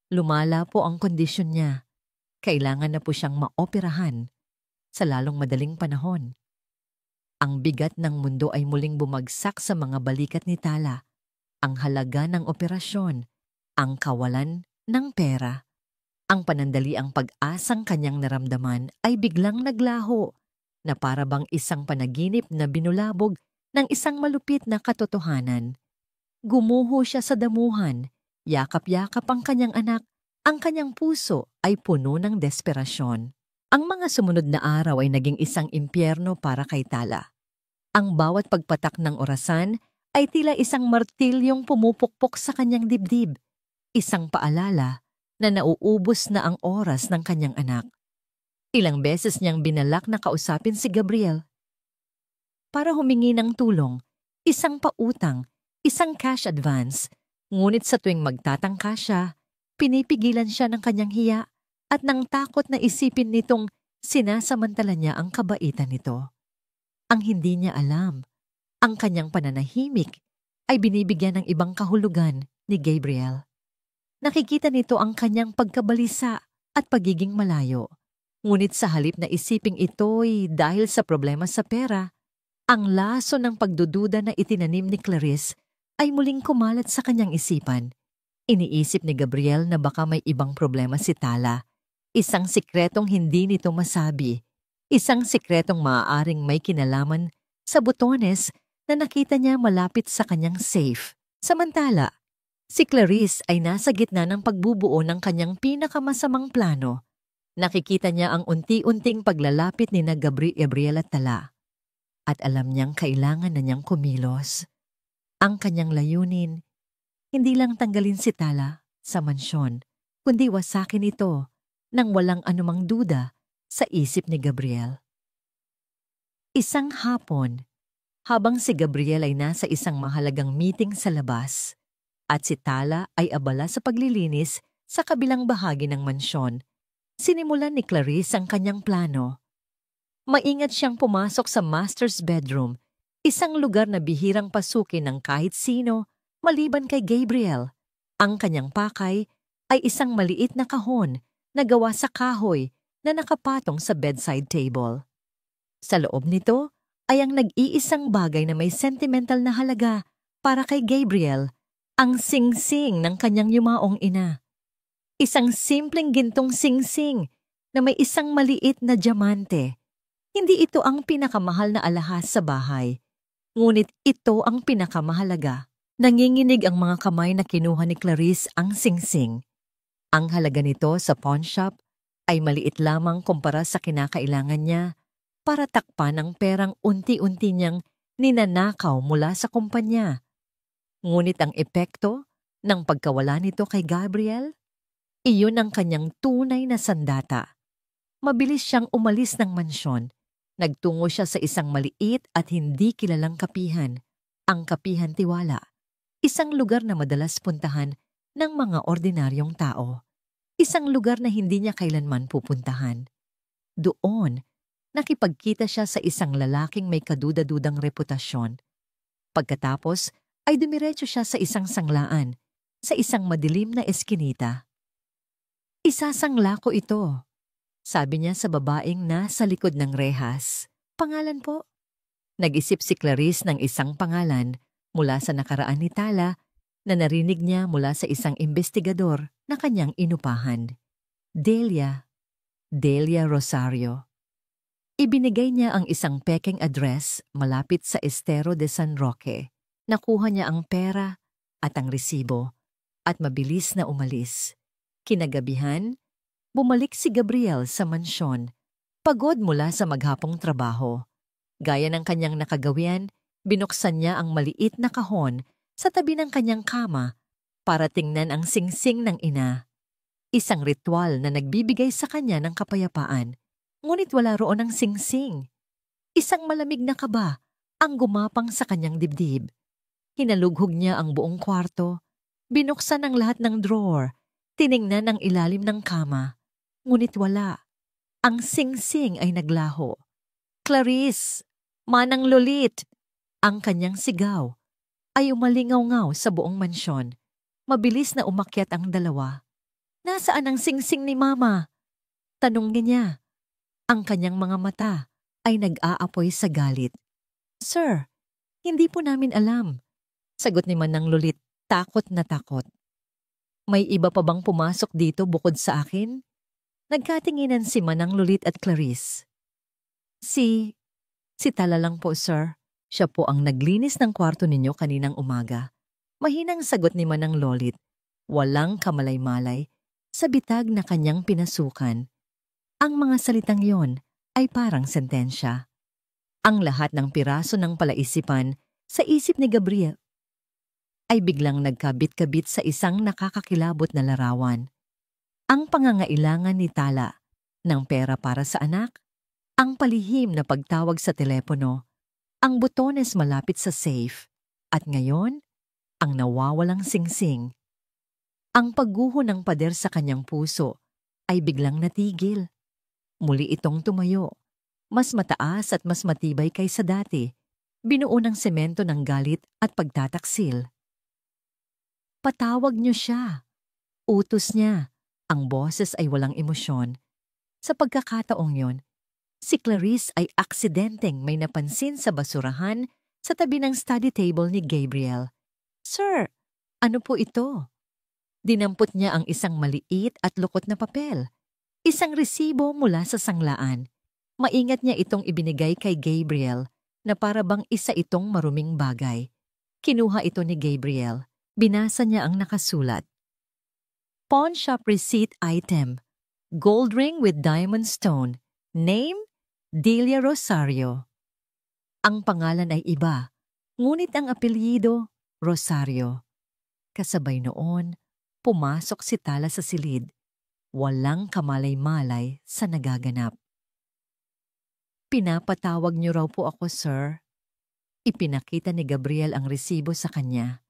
Lumala po ang kondisyon niya. Kailangan na po siyang maoperahan sa lalong madaling panahon. Ang bigat ng mundo ay muling bumagsak sa mga balikat ni Tala. Ang halaga ng operasyon, ang kawalan ng pera. Ang panandaliang pag-asang kanyang naramdaman ay biglang naglaho na para bang isang panaginip na binulabog ng isang malupit na katotohanan. Gumuho siya sa damuhan, yakap-yakap ang kanyang anak, ang kanyang puso ay puno ng desperasyon. Ang mga sumunod na araw ay naging isang impyerno para kay Tala. Ang bawat pagpatak ng orasan ay tila isang martilyong pumupukpok sa kanyang dibdib. Isang paalala na nauubos na ang oras ng kanyang anak. Ilang beses niyang binalak na kausapin si Gabriel para humingi ng tulong, isang pautang, isang cash advance. Ngunit sa tuwing magtatangka siya, pinipigilan siya ng kanyang hiya at ng takot na isipin nitong sinasamantala niya ang kabaitan nito. Ang hindi niya alam, ang kanyang pananahimik ay binibigyan ng ibang kahulugan ni Gabriel. Nakikita nito ang kanyang pagkabalisa at pagiging malayo. Ngunit sa halip na isiping ito'y dahil sa problema sa pera, ang laso ng pagdududa na itinanim ni Clarice ay muling kumalat sa kanyang isipan. Iniisip ni Gabriel na baka may ibang problema si Tala. Isang sikretong hindi nito masabi. Isang sikretong maaaring may kinalaman sa butones na nakita niya malapit sa kanyang safe. Samantala, si Clarice ay nasa gitna ng pagbubuo ng kanyang pinakamasamang plano. Nakikita niya ang unti-unting paglalapit ni Gabriel at Tala. At alam niyang kailangan na niyang kumilos. Ang kanyang layunin, hindi lang tanggalin si Tala sa mansyon, kundi wasakin ito nang walang anumang duda sa isip ni Gabriel. Isang hapon, habang si Gabriel ay nasa isang mahalagang meeting sa labas, at si Tala ay abala sa paglilinis sa kabilang bahagi ng mansyon, sinimulan ni Clarice ang kanyang plano. Maingat siyang pumasok sa master's bedroom, isang lugar na bihirang pasukin ng kahit sino maliban kay Gabriel. Ang kanyang pakay ay isang maliit na kahon na gawa sa kahoy na nakapatong sa bedside table. Sa loob nito ay ang nag-iisang bagay na may sentimental na halaga para kay Gabriel, ang singsing ng kanyang yumaong ina. Isang simpleng gintong singsing na may isang maliit na diamante. Hindi ito ang pinakamahal na alahas sa bahay, ngunit ito ang pinakamahalaga. Nanginginig ang mga kamay na kinuha ni Clarice ang singsing. Ang halaga nito sa pawn shop ay maliit lamang kumpara sa kinakailangan niya para takpan ang perang unti-unti niyang ninanakaw mula sa kumpanya. Ngunit ang epekto ng pagkawala nito kay Gabriel, iyon ang kanyang tunay na sandata. Mabilis siyang umalis ng mansyon. Nagtungo siya sa isang maliit at hindi kilalang kapihan, ang Kapihan Tiwala, isang lugar na madalas puntahan ng mga ordinaryong tao. Isang lugar na hindi niya kailanman pupuntahan. Doon, Nakipagkita siya sa isang lalaking may kaduda-dudang reputasyon. Pagkatapos ay dumiretso siya sa isang sanglaan, sa isang madilim na eskinita. "Isasangla ko ito," sabi niya sa babaeng nasa likod ng rehas. "Pangalan po?" Nag-isip si Clarice ng isang pangalan mula sa nakaraan ni Tala na narinig niya mula sa isang investigador na kanyang inupahan. Delia. Delia Rosario. Ibinigay niya ang isang pekeng address malapit sa Estero de San Roque. Nakuha niya ang pera at ang resibo at mabilis na umalis. Kinagabihan, bumalik si Gabriel sa mansyon, pagod mula sa maghapong trabaho. Gaya ng kanyang nakagawian, binuksan niya ang maliit na kahon sa tabi ng kanyang kama para tingnan ang singsing ng ina. Isang ritual na nagbibigay sa kanya ng kapayapaan, ngunit wala roon ang singsing. Isang malamig na kaba ang gumapang sa kanyang dibdib. Hinalughog niya ang buong kwarto, binuksan ang lahat ng drawer, tiningnan ang ilalim ng kama, ngunit wala. Ang singsing ay naglaho. "Clarice! Manang Lolit!" Ang kanyang sigaw ay umalingaw-ngaw sa buong mansyon. Mabilis na umakyat ang dalawa. "Nasaan ang singsing ni Mama?" tanong niya. Ang kanyang mga mata ay nag-aapoy sa galit. "Sir, hindi po namin alam," sagot ni Manang Lolit, takot na takot. "May iba pa bang pumasok dito bukod sa akin?" Nagkatinginan si Manang Lolit at Clarice. Si Tala lang po, sir. Siya po ang naglinis ng kwarto ninyo kaninang umaga." Mahinang sagot ni Manang Lolit. Walang kamalay-malay sa bitag na kanyang pinasukan. Ang mga salitang yon ay parang sentensya. Ang lahat ng piraso ng palaisipan sa isip ni Gabriel ay biglang nagkabit-kabit sa isang nakakakilabot na larawan. Ang pangangailangan ni Tala ng pera para sa anak, ang palihim na pagtawag sa telepono, ang butones malapit sa safe, at ngayon, ang nawawalang singsing. Ang pagguho ng pader sa kanyang puso ay biglang natigil. Muli itong tumayo, mas mataas at mas matibay kaysa dati, binuo ng semento ng galit at pagtataksil. Patawag niyo siya. Utos niya. Ang boses ay walang emosyon. Sa pagkakataong yon, si Clarice ay aksidenteng may napansin sa basurahan sa tabi ng study table ni Gabriel. "Sir, ano po ito?" Dinampot niya ang isang maliit at lukot na papel. Isang resibo mula sa sanglaan. Maingat niya itong ibinigay kay Gabriel na para bang isa itong maruming bagay. Kinuha ito ni Gabriel. Binasa niya ang nakasulat. "Pawn shop receipt item. Gold ring with diamond stone. Name? Delia Rosario." Ang pangalan ay iba, ngunit ang apelyido, Rosario. Kasabay noon, pumasok si Tala sa silid. Walang kamalay-malay sa nagaganap. "Pinapatawag niyo raw po ako, sir." Ipinakita ni Gabriel ang resibo sa kanya.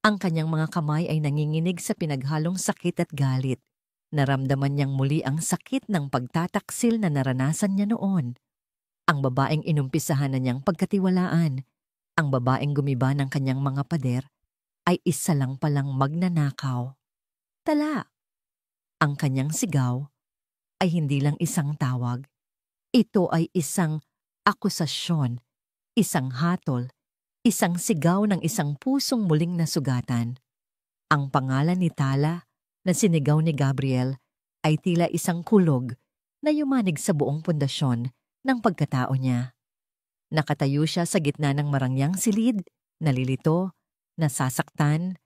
Ang kanyang mga kamay ay nanginginig sa pinaghalong sakit at galit. Naramdaman niyang muli ang sakit ng pagtataksil na naranasan niya noon. Ang babaeng inumpisahan na niyang pagkatiwalaan, ang babaeng gumiba ng kanyang mga pader, ay isa lang palang magnanakaw. "Tala!" Ang kanyang sigaw ay hindi lang isang tawag. Ito ay isang akusasyon, isang hatol, isang sigaw ng isang pusong muling nasugatan. Ang pangalan ni Tala na sinigaw ni Gabriel ay tila isang kulog na yumanig sa buong pundasyon ng pagkatao niya. Nakatayo siya sa gitna ng marangyang silid, nalilito, nasasaktan,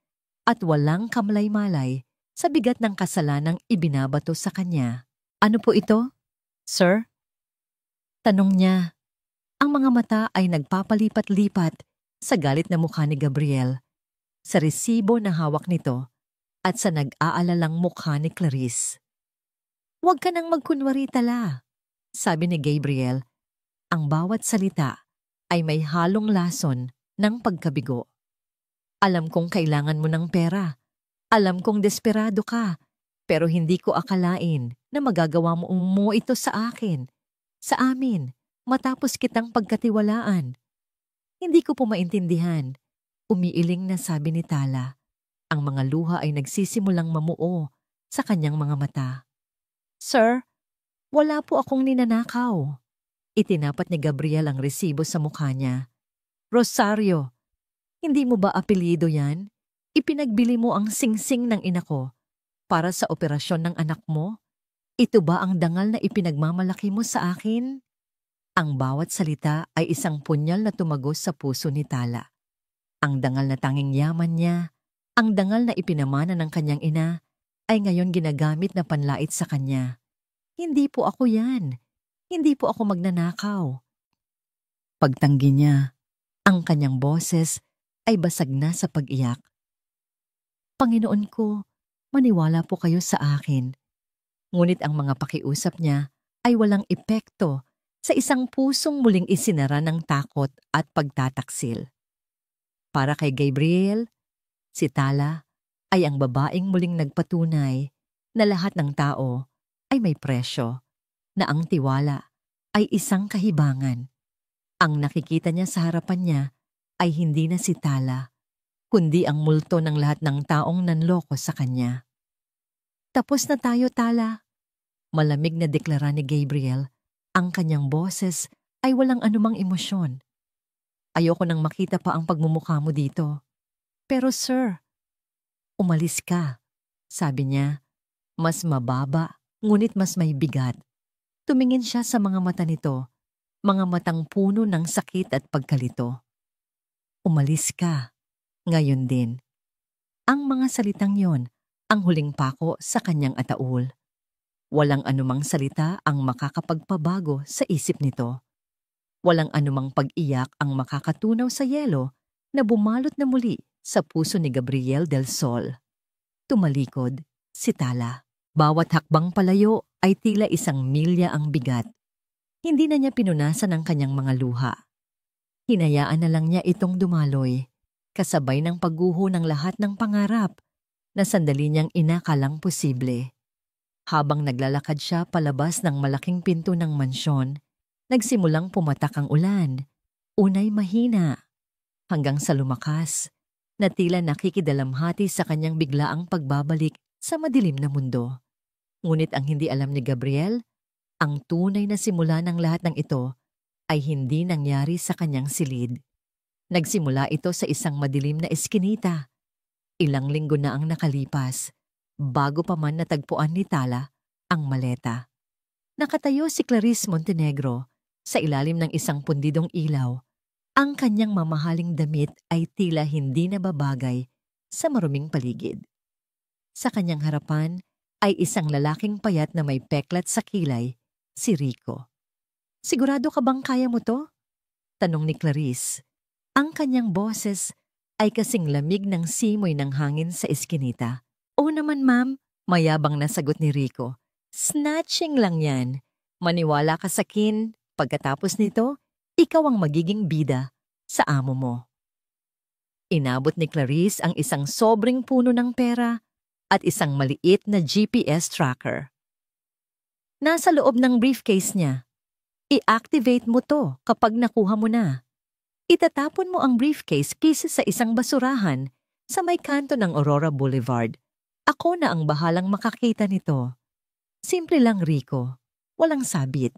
at walang kamalay-malay sa bigat ng kasalanang ibinabato sa kanya. "Ano po ito, sir?" tanong niya. Ang mga mata ay nagpapalipat-lipat sa galit na mukha ni Gabriel, sa resibo na hawak nito, at sa nag-aalalang mukha ni Clarice. "Huwag ka nang magkunwari, Tala," sabi ni Gabriel. Ang bawat salita ay may halong lason ng pagkabigo. "Alam kong kailangan mo ng pera. Alam kong desperado ka. Pero hindi ko akalain na magagawa mo ito sa akin, sa amin, matapos kitang pagkatiwalaan. Hindi ko po maintindihan. Umiiling na sabi ni Tala. Ang mga luha ay nagsisimulang mamuo sa kanyang mga mata. Sir, wala po akong ninanakaw. Itinapat ni Gabriel ang resibo sa mukha niya. Rosario, hindi mo ba apelyido yan? Ipinagbili mo ang singsing ng ina ko para sa operasyon ng anak mo? Ito ba ang dangal na ipinagmamalaki mo sa akin? Ang bawat salita ay isang punyal na tumagos sa puso ni Tala. Ang dangal na tanging yaman niya, ang dangal na ipinamana ng kanyang ina, ay ngayon ginagamit na panlait sa kanya. Hindi po ako yan. Hindi po ako magnanakaw. Pagtanggi niya, ang kanyang boses ay basag na sa pag-iyak. Panginoon ko, maniwala po kayo sa akin. Ngunit ang mga pakiusap niya ay walang epekto sa isang pusong muling isinara ng takot at pagtataksil. Para kay Gabriel, si Tala ay ang babaeng muling nagpatunay na lahat ng tao ay may presyo, na ang tiwala ay isang kahibangan. Ang nakikita niya sa harapan niya ay hindi na si Tala, kundi ang multo ng lahat ng taong nanloko sa kanya. Tapos na tayo, Tala. Malamig na deklara ni Gabriel. Ang kanyang boses ay walang anumang emosyon. Ayoko nang makita pa ang pagmumukha mo dito. Pero sir, umalis ka, sabi niya. Mas mababa, ngunit mas may bigat. Tumingin siya sa mga mata nito, mga matang puno ng sakit at pagkalito. Umalis ka, ngayon din. Ang mga salitang yon, ang huling pako sa kanyang ataul. Walang anumang salita ang makakapagpabago sa isip nito. Walang anumang pag-iyak ang makakatunaw sa yelo na bumalot na muli sa puso ni Gabriel del Sol. Tumalikod si Tala. Bawat hakbang palayo ay tila 1 milya ang bigat. Hindi na niya pinunasan ang kanyang mga luha. Hinayaan na lang niya itong dumaloy, kasabay ng pagguho ng lahat ng pangarap na sandali niyang inakalang posible. Habang naglalakad siya palabas ng malaking pinto ng mansyon, nagsimulang pumatak ang ulan. Unay mahina, hanggang sa lumakas, na tila nakikidalamhati sa kanyang biglaang pagbabalik sa madilim na mundo. Ngunit ang hindi alam ni Gabriel, ang tunay na simula ng lahat ng ito ay hindi nangyari sa kanyang silid. Nagsimula ito sa isang madilim na eskinita. Ilang linggo na ang nakalipas, bago pa man natagpuan ni Tala ang maleta. Nakatayo si Clarice Montenegro sa ilalim ng isang pundidong ilaw. Ang kanyang mamahaling damit ay tila hindi nababagay sa maruming paligid. Sa kanyang harapan ay isang lalaking payat na may peklat sa kilay, si Rico. Sigurado ka bang kaya mo to? Tanong ni Clarice. Ang kanyang boses ay kasing lamig ng simoy ng hangin sa eskinita. Oo naman ma'am, mayabang na sagot ni Rico. Snatching lang yan. Maniwala ka sa akin, pagkatapos nito, ikaw ang magiging bida sa amo mo. Inabot ni Clarice ang isang sobrang puno ng pera at isang maliit na GPS tracker. Nasa loob ng briefcase niya. I-activate mo to kapag nakuha mo na. Itatapon mo ang briefcase sa isang basurahan sa may kanto ng Aurora Boulevard. Ako na ang bahalang makakita nito. Simple lang, Rico. Walang sabit.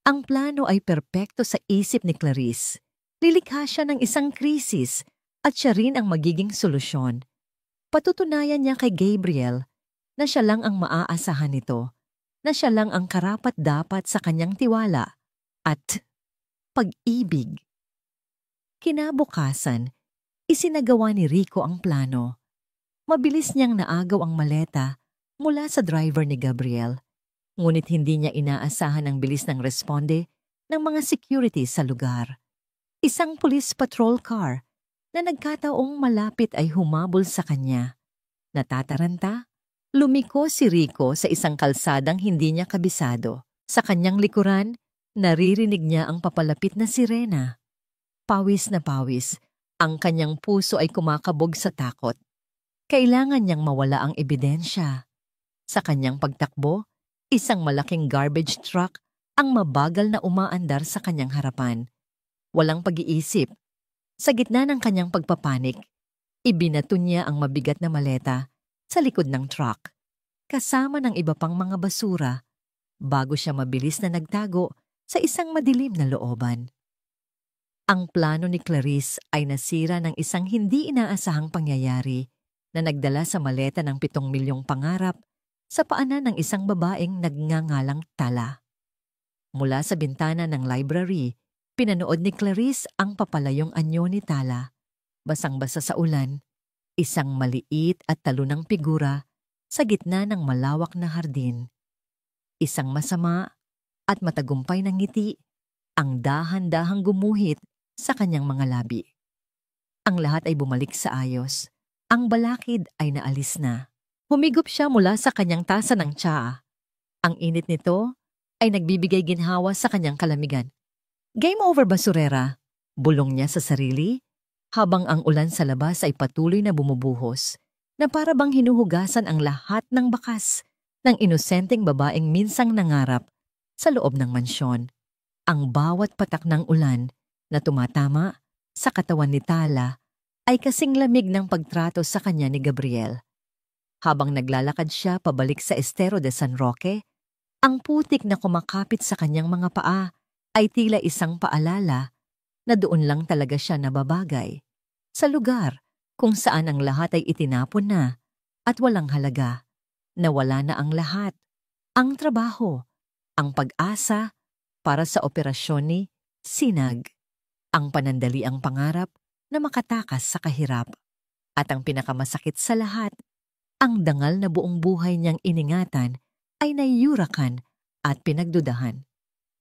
Ang plano ay perpekto sa isip ni Clarice. Lilikha siya ng isang krisis at siya rin ang magiging solusyon. Patutunayan niya kay Gabriel na siya lang ang maaasahan nito, na siya lang ang karapat-dapat sa kanyang tiwala at pag-ibig. Kinabukasan, isinagawa ni Rico ang plano. Mabilis niyang naagaw ang maleta mula sa driver ni Gabriel, ngunit hindi niya inaasahan ang bilis ng responde ng mga security sa lugar. Isang police patrol car na nagkataong malapit ay humabol sa kanya. Natataranta, lumiko si Rico sa isang kalsadang hindi niya kabisado. Sa kanyang likuran, naririnig niya ang papalapit na sirena. Pawis na pawis, ang kanyang puso ay kumakabog sa takot. Kailangan niyang mawala ang ebidensya. Sa kanyang pagtakbo, isang malaking garbage truck ang mabagal na umaandar sa kanyang harapan. Walang pag-iisip. Sa gitna ng kanyang pagpapanik, ibinato niya ang mabigat na maleta sa likod ng truck, kasama ng iba pang mga basura, bago siya mabilis na nagtago sa isang madilim na looban. Ang plano ni Clarice ay nasira ng isang hindi inaasahang pangyayari na nagdala sa maleta ng 7 milyong pangarap sa paanan ng isang babaeng nagngangalang Tala. Mula sa bintana ng library, pinanood ni Clarice ang papalayong anyo ni Tala. Basang-basa sa ulan, isang maliit at talunang figura sa gitna ng malawak na hardin. Isang masama at matagumpay na ngiti ang dahan-dahang gumuhit sa kanyang mga labi. Ang lahat ay bumalik sa ayos. Ang balakid ay naalis na. Humigop siya mula sa kanyang tasa ng tsaa. Ang init nito ay nagbibigay ginhawa sa kanyang kalamigan. Game over, basurera, bulong niya sa sarili, habang ang ulan sa labas ay patuloy na bumubuhos, na para bang hinuhugasan ang lahat ng bakas ng inosenteng babaeng minsang nangarap sa loob ng mansyon. Ang bawat patak ng ulan na tumatama sa katawan ni Tala ay kasing lamig ng pagtrato sa kanya ni Gabriel. Habang naglalakad siya pabalik sa Estero de San Roque, ang putik na kumakapit sa kanyang mga paa ay tila isang paalala na doon lang talaga siya nababagay, sa lugar kung saan ang lahat ay itinapon na at walang halaga, na wala na ang lahat, ang trabaho, ang pag-asa para sa operasyon ni Sinag, ang panandaliang pangarap na makatakas sa kahirap, at ang pinakamasakit sa lahat, ang dangal na buong buhay niyang iningatan ay naiyurakan at pinagdudahan.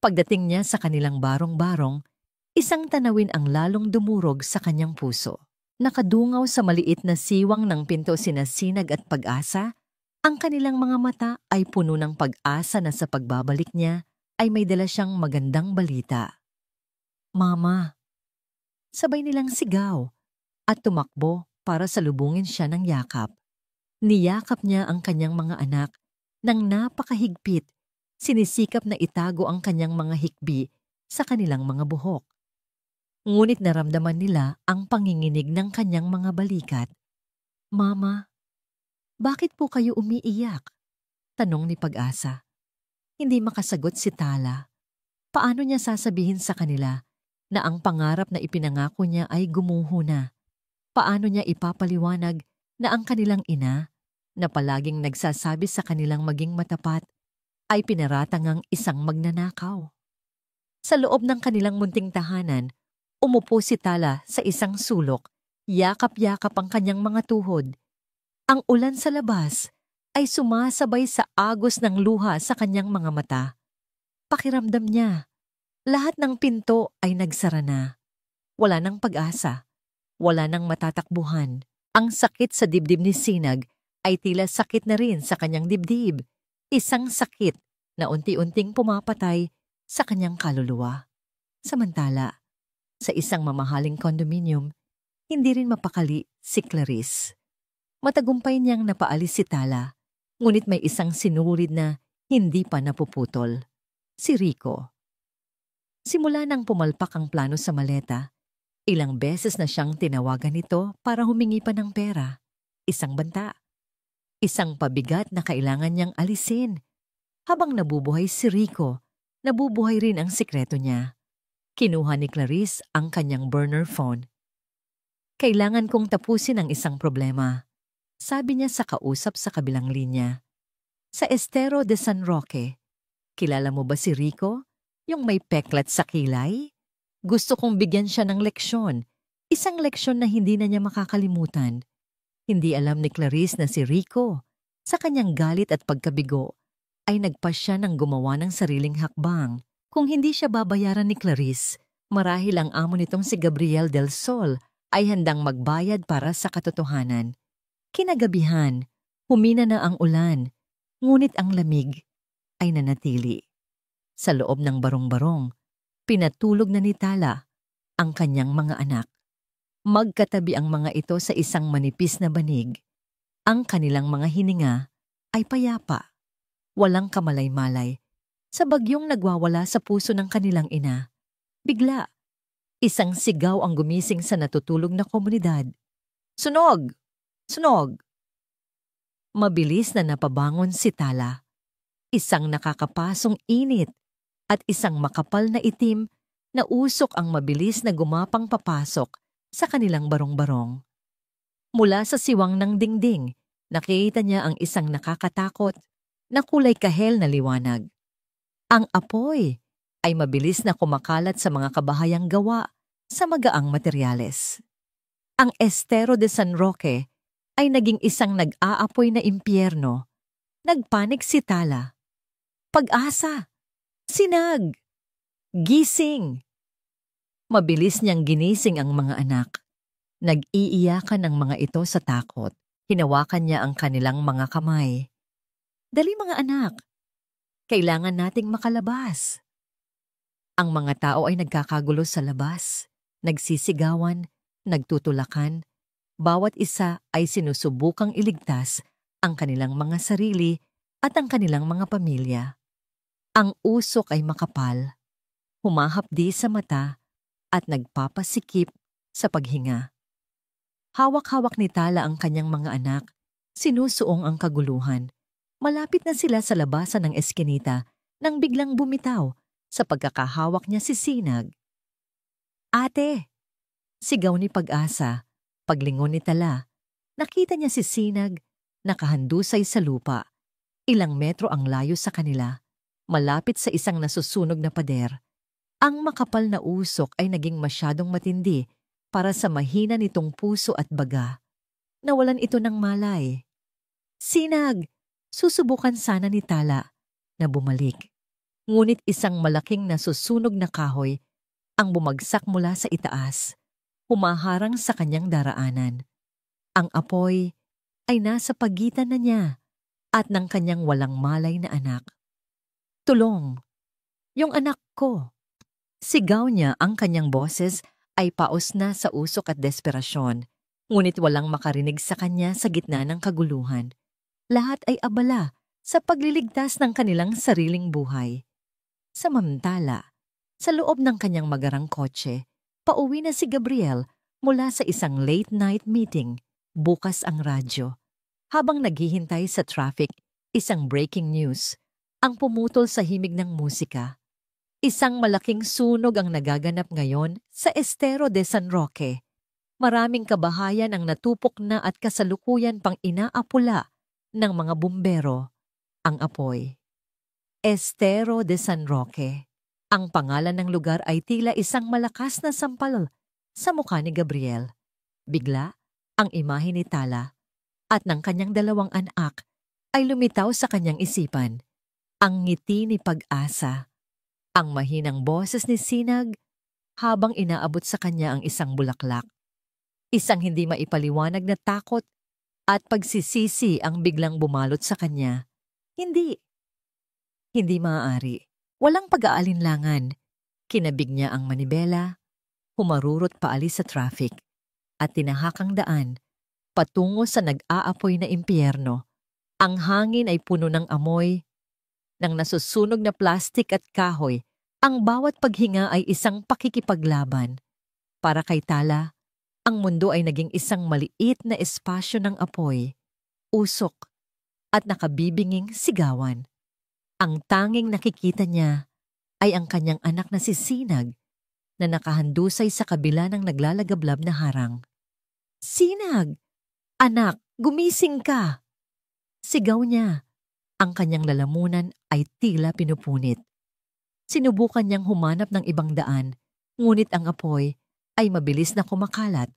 Pagdating niya sa kanilang barong-barong, isang tanawin ang lalong dumurog sa kanyang puso. Nakadungaw sa maliit na siwang ng pinto sina Sinag at Pag-asa, ang kanilang mga mata ay puno ng pag-asa na sa pagbabalik niya ay may dala siyang magandang balita. Mama! Sabay nilang sigaw at tumakbo para salubungin siya ng yakap. Niyakap niya ang kanyang mga anak ng napakahigpit, sinisikap na itago ang kanyang mga hikbi sa kanilang mga buhok. Ngunit naramdaman nila ang panginginig ng kanyang mga balikat. Mama, bakit po kayo umiiyak? Tanong ni Pag-asa. Hindi makasagot si Tala. Paano niya sasabihin sa kanila na ang pangarap na ipinangako niya ay gumuho na? Paano niya ipapaliwanag na ang kanilang ina, na palaging nagsasabi sa kanilang maging matapat, ay pinaratangang isang magnanakaw? Sa loob ng kanilang munting tahanan, umupo si Tala sa isang sulok, yakap-yakap ang kanyang mga tuhod. Ang ulan sa labas ay sumasabay sa agos ng luha sa kanyang mga mata. Pakiramdam niya, lahat ng pinto ay nagsara na. Wala nang pag-asa. Wala nang matatakbuhan. Ang sakit sa dibdib ni Sinag ay tila sakit na rin sa kanyang dibdib. Isang sakit na unti-unting pumapatay sa kanyang kaluluwa. Samantala, sa isang mamahaling kondominium, hindi rin mapakali si Clarice. Matagumpay niyang napaalis si Tala, ngunit may isang sinurid na hindi pa napuputol. Si Rico. Simula nang pumalpak ang plano sa maleta, ilang beses na siyang tinawagan nito para humingi pa ng pera. Isang banta. Isang pabigat na kailangan niyang alisin. Habang nabubuhay si Rico, nabubuhay rin ang sikreto niya. Kinuha ni Clarice ang kanyang burner phone. Kailangan kong tapusin ang isang problema, sabi niya sa kausap sa kabilang linya. Sa Estero de San Roque, kilala mo ba si Rico? Yung may peklat sa kilay? Gusto kong bigyan siya ng leksyon. Isang leksyon na hindi na niya makakalimutan. Hindi alam ni Clarice na si Rico, sa kanyang galit at pagkabigo, ay nagpa siya ng gumawa ng sariling hakbang. Kung hindi siya babayaran ni Clarice, marahil ang amo nitong si Gabriel del Sol ay handang magbayad para sa katotohanan. Kinagabihan, humina na ang ulan, ngunit ang lamig ay nanatili. Sa loob ng barong-barong, pinatulog na ni Tala ang kanyang mga anak. Magkatabi ang mga ito sa isang manipis na banig. Ang kanilang mga hininga ay payapa. Walang kamalay-malay, Sa bagyong nagwawala sa puso ng kanilang ina, bigla, isang sigaw ang gumising sa natutulog na komunidad. Sunog! Sunog! Mabilis na napabangon si Tala. Isang nakakapasong init at isang makapal na itim na usok ang mabilis na gumapang papasok sa kanilang barong-barong. Mula sa siwang ng dingding, nakita niya ang isang nakakatakot na kulay kahel na liwanag. Ang apoy ay mabilis na kumakalat sa mga kabahayang gawa sa magaang materyales. Ang Estero de San Roque ay naging isang nag-aapoy na impyerno. Nagpanik si Tala. Pag-asa! Sinag! Gising! Mabilis niyang ginising ang mga anak. Nag-iiyakan ang mga ito sa takot. Hinawakan niya ang kanilang mga kamay. Dali mga anak! Kailangan nating makalabas. Ang mga tao ay nagkakagulo sa labas, nagsisigawan, nagtutulakan. Bawat isa ay sinusubukang iligtas ang kanilang mga sarili at ang kanilang mga pamilya. Ang usok ay makapal, humahapdi sa mata at nagpapasikip sa paghinga. Hawak-hawak ni Tala ang kanyang mga anak, sinusuong ang kaguluhan. Malapit na sila sa labasan ng eskinita nang biglang bumitaw sa pagkakahawak niya si Sinag. Ate! Sigaw ni Pag-asa. Paglingon ni Tala, nakita niya si Sinag nakahandusay sa lupa. Ilang metro ang layo sa kanila, malapit sa isang nasusunog na pader. Ang makapal na usok ay naging masyadong matindi para sa mahina nitong puso at baga. Nawalan ito ng malay. Sinag! Susubukan sana ni Tala na bumalik. Ngunit isang malaking nasusunog na kahoy ang bumagsak mula sa itaas, humaharang sa kanyang daraanan. Ang apoy ay nasa pagitan na niya at ng kanyang walang malay na anak. Tulong! Yung anak ko! Sigaw niya, ang kanyang boses ay paos na sa usok at desperasyon, ngunit walang makarinig sa kanya sa gitna ng kaguluhan. Lahat ay abala sa pagliligtas ng kanilang sariling buhay. Samantala, sa loob ng kanyang magarang kotse, pauwi na si Gabriel mula sa isang late-night meeting. Bukas ang radyo. Habang naghihintay sa traffic, isang breaking news ang pumutol sa himig ng musika. Isang malaking sunog ang nagaganap ngayon sa Estero de San Roque. Maraming kabahayan ang natupok na at kasalukuyan pang inaapula ng mga bumbero ang apoy. Estero de San Roque. Ang pangalan ng lugar ay tila isang malakas na sampal sa mukha ni Gabriel. Bigla, ang imahe ni Tala at ng kanyang dalawang anak ay lumitaw sa kanyang isipan. Ang ngiti ni Pag-asa, ang mahinang boses ni Sinag habang inaabot sa kanya ang isang bulaklak. Isang hindi maipaliwanag na takot at pagsisisi ang biglang bumalot sa kanya. Hindi maaari. Walang pag-aalinlangan. Kinabig niya ang manibela, humarurot paalis sa traffic, at tinahakang daan patungo sa nag-aapoy na impyerno. Ang hangin ay puno ng amoy, ng nasusunog na plastik at kahoy. Ang bawat paghinga ay isang pakikipaglaban. Para kay Tala, ang mundo ay naging isang maliit na espasyo ng apoy, usok, at nakabibinging sigawan. Ang tanging nakikita niya ay ang kanyang anak na si Sinag na nakahandusay sa kabila ng naglalagablab na harang. Sinag! Anak, gumising ka! Sigaw niya. Ang kanyang lalamunan ay tila pinupunit. Sinubukan niyang humanap ng ibang daan, ngunit ang apoy ay mabilis na kumakalat.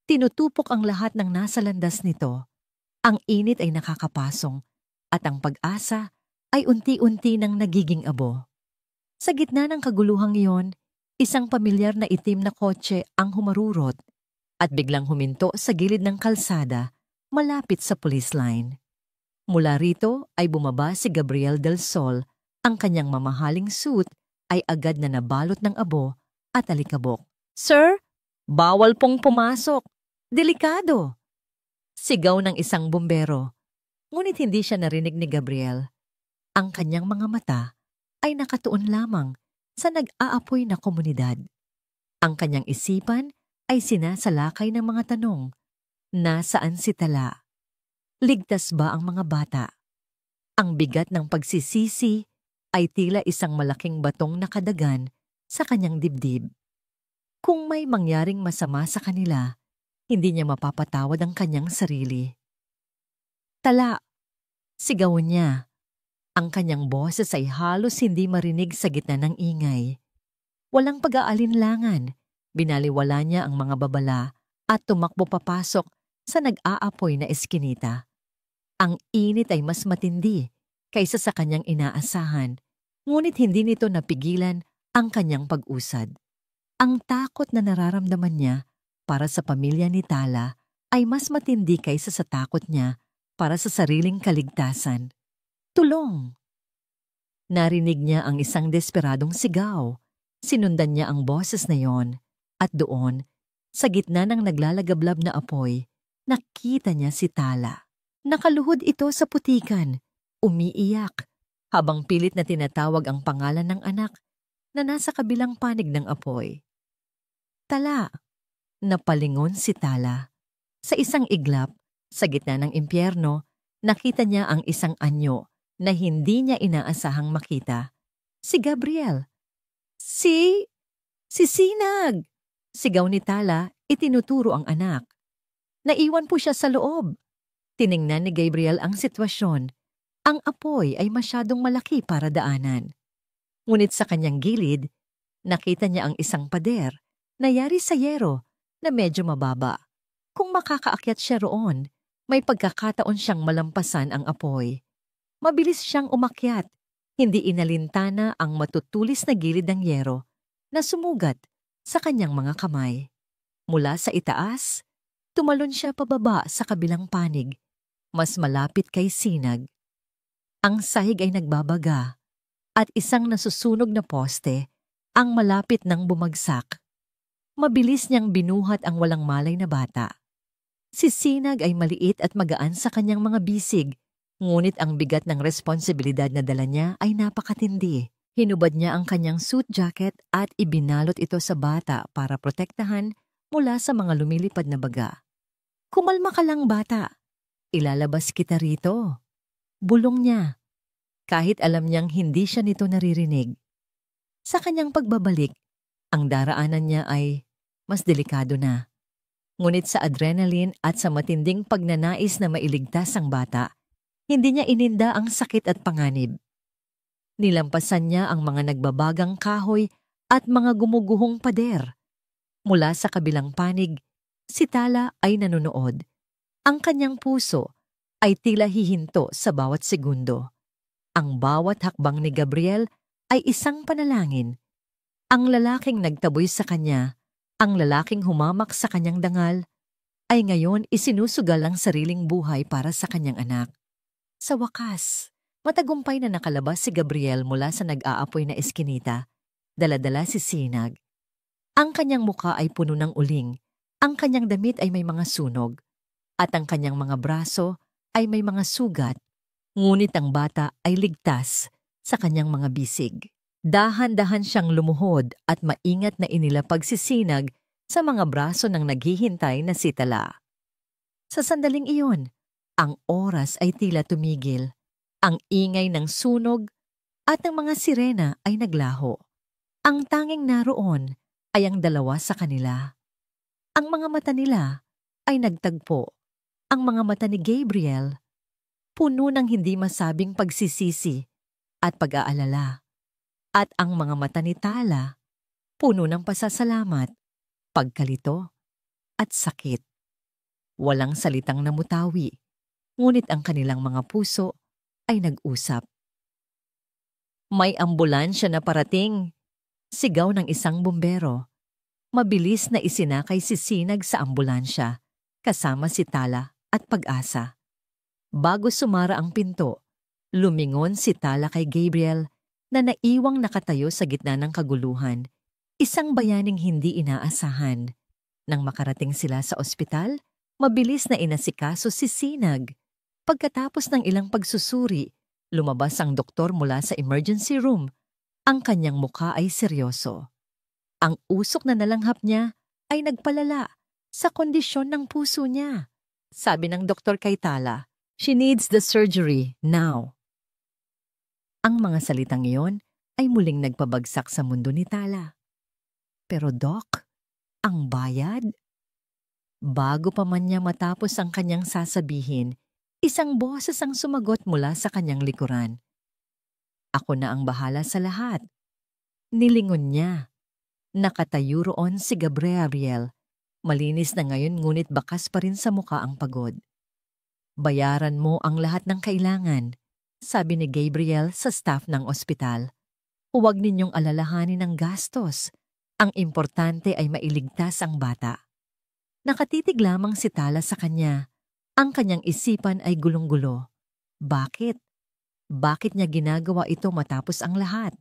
Tinutupok ang lahat ng nasa landas nito. Ang init ay nakakapasong at ang Pag-asa ay unti-unti nang nagiging abo. Sa gitna ng kaguluhang iyon, isang pamilyar na itim na kotse ang humarurot at biglang huminto sa gilid ng kalsada malapit sa police line. Mula rito ay bumaba si Gabriel del Sol. Ang kanyang mamahaling suit ay agad na nabalot ng abo at alikabok. Sir, bawal pong pumasok. Delikado! Sigaw ng isang bumbero. Ngunit hindi siya narinig ni Gabriel. Ang kanyang mga mata ay nakatuon lamang sa nag-aapoy na komunidad. Ang kanyang isipan ay sinasalakay ng mga tanong. Nasaan si Tala? Ligtas ba ang mga bata? Ang bigat ng pagsisisi ay tila isang malaking batong nakadagan sa kanyang dibdib. Kung may mangyaring masama sa kanila, hindi niya mapapatawad ang kanyang sarili. Tala! Sigaw niya. Ang kanyang boses ay halos hindi marinig sa gitna ng ingay. Walang pag-aalinlangan, binaliwala niya ang mga babala at tumakbo papasok sa nag-aapoy na eskinita. Ang init ay mas matindi kaysa sa kanyang inaasahan, ngunit hindi nito napigilan ang kanyang pag-usad. Ang takot na nararamdaman niya para sa pamilya ni Tala ay mas matindi kaysa sa takot niya para sa sariling kaligtasan. Tulong! Narinig niya ang isang desperadong sigaw. Sinundan niya ang boses na yon at doon, sa gitna ng naglalagablab na apoy, nakita niya si Tala. Nakaluhod ito sa putikan, umiiyak, habang pilit na tinatawag ang pangalan ng anak na nasa kabilang panig ng apoy. Tala! Napalingon si Tala. Sa isang iglap, sa gitna ng impyerno, nakita niya ang isang anyo na hindi niya inaasahang makita. Si Gabriel. Si Sinag! Sigaw ni Tala, itinuturo ang anak. Naiwan po siya sa loob. Tiningnan ni Gabriel ang sitwasyon. Ang apoy ay masyadong malaki para daanan. Ngunit sa kanyang gilid, nakita niya ang isang pader na yari sa yero na medyo mababa. Kung makakaakyat siya roon, may pagkakataon siyang malampasan ang apoy. Mabilis siyang umakyat, hindi inalintana ang matutulis na gilid ng yero na sumugat sa kanyang mga kamay. Mula sa itaas, tumalon siya pababa sa kabilang panig, mas malapit kay Sinag. Ang sahig ay nagbabaga at isang nasusunog na poste ang malapit nang bumagsak. Mabilis niyang binuhat ang walang malay na bata. Si Sinag ay maliit at magaan sa kanyang mga bisig, ngunit ang bigat ng responsibilidad na dala niya ay napakatindi. Hinubad niya ang kanyang suit jacket at ibinalot ito sa bata para protektahan mula sa mga lumilipad na baga. Kumalma ka lang, bata. Ilalabas kita rito. Bulong niya, kahit alam niyang hindi siya nito naririnig. Sa kanyang pagbabalik, ang daraanan niya ay mas delikado na. Ngunit sa adrenaline at sa matinding pagnanais na mailigtas ang bata, hindi niya ininda ang sakit at panganib. Nilampasan niya ang mga nagbabagang kahoy at mga gumuguhong pader. Mula sa kabilang panig, si Tala ay nanonood. Ang kanyang puso ay tila hihinto sa bawat segundo. Ang bawat hakbang ni Gabriel ay isang panalangin. Ang lalaking nagtaboy sa kanya, ang lalaking humamak sa kanyang dangal, ay ngayon isinusugal ang sariling buhay para sa kanyang anak. Sa wakas, matagumpay na nakalabas si Gabriel mula sa nag-aapoy na eskinita. Dala-dala si Sinag. Ang kanyang muka ay puno ng uling, ang kanyang damit ay may mga sunog, at ang kanyang mga braso ay may mga sugat. Ngunit ang bata ay ligtas sa kanyang mga bisig. Dahan-dahan siyang lumuhod at maingat na inilapag si Sinag sa mga braso ng naghihintay na si Tala. Sa sandaling iyon, ang oras ay tila tumigil. Ang ingay ng sunog at ng mga sirena ay naglaho. Ang tanging naroon ay ang dalawa sa kanila. Ang mga mata nila ay nagtagpo. Ang mga mata ni Gabriel, puno ng hindi masabing pagsisisi at pag-aalala. At ang mga mata ni Tala, puno ng pasasalamat, pagkalito at sakit. Walang salitang namutawi, ngunit ang kanilang mga puso ay nag-usap. May ambulansya na parating, sigaw ng isang bumbero. Mabilis na isinakay si Sinag sa ambulansya, kasama si Tala at Pag-asa. Bago sumara ang pinto, lumingon si Tala kay Gabriel na naiwang nakatayo sa gitna ng kaguluhan, isang bayaning hindi inaasahan. Nang makarating sila sa ospital, mabilis na inasikaso si Sinag. Pagkatapos ng ilang pagsusuri, lumabas ang doktor mula sa emergency room Ang kanyang mukha ay seryoso. Ang usok na nalanghap niya ay nagpalala sa kondisyon ng puso niya. Sabi ng doktor kay Tala, "She needs the surgery now." Ang mga salitang iyon ay muling nagpabagsak sa mundo ni Tala. Pero Doc, ang bayad? Bago pa man niya matapos ang kanyang sasabihin, isang boses ang sumagot mula sa kanyang likuran. "Ako na ang bahala sa lahat." Nilingon niya. Nakatayo roon si Gabriel. Malinis na ngayon ngunit bakas pa rin sa muka ang pagod. "Bayaran mo ang lahat ng kailangan," sabi ni Gabriel sa staff ng ospital. "Huwag ninyong alalahanin ang gastos. Ang importante ay mailigtas ang bata." Nakatitig lamang si Tala sa kanya. Ang kanyang isipan ay gulong-gulo. Bakit? Bakit niya ginagawa ito matapos ang lahat?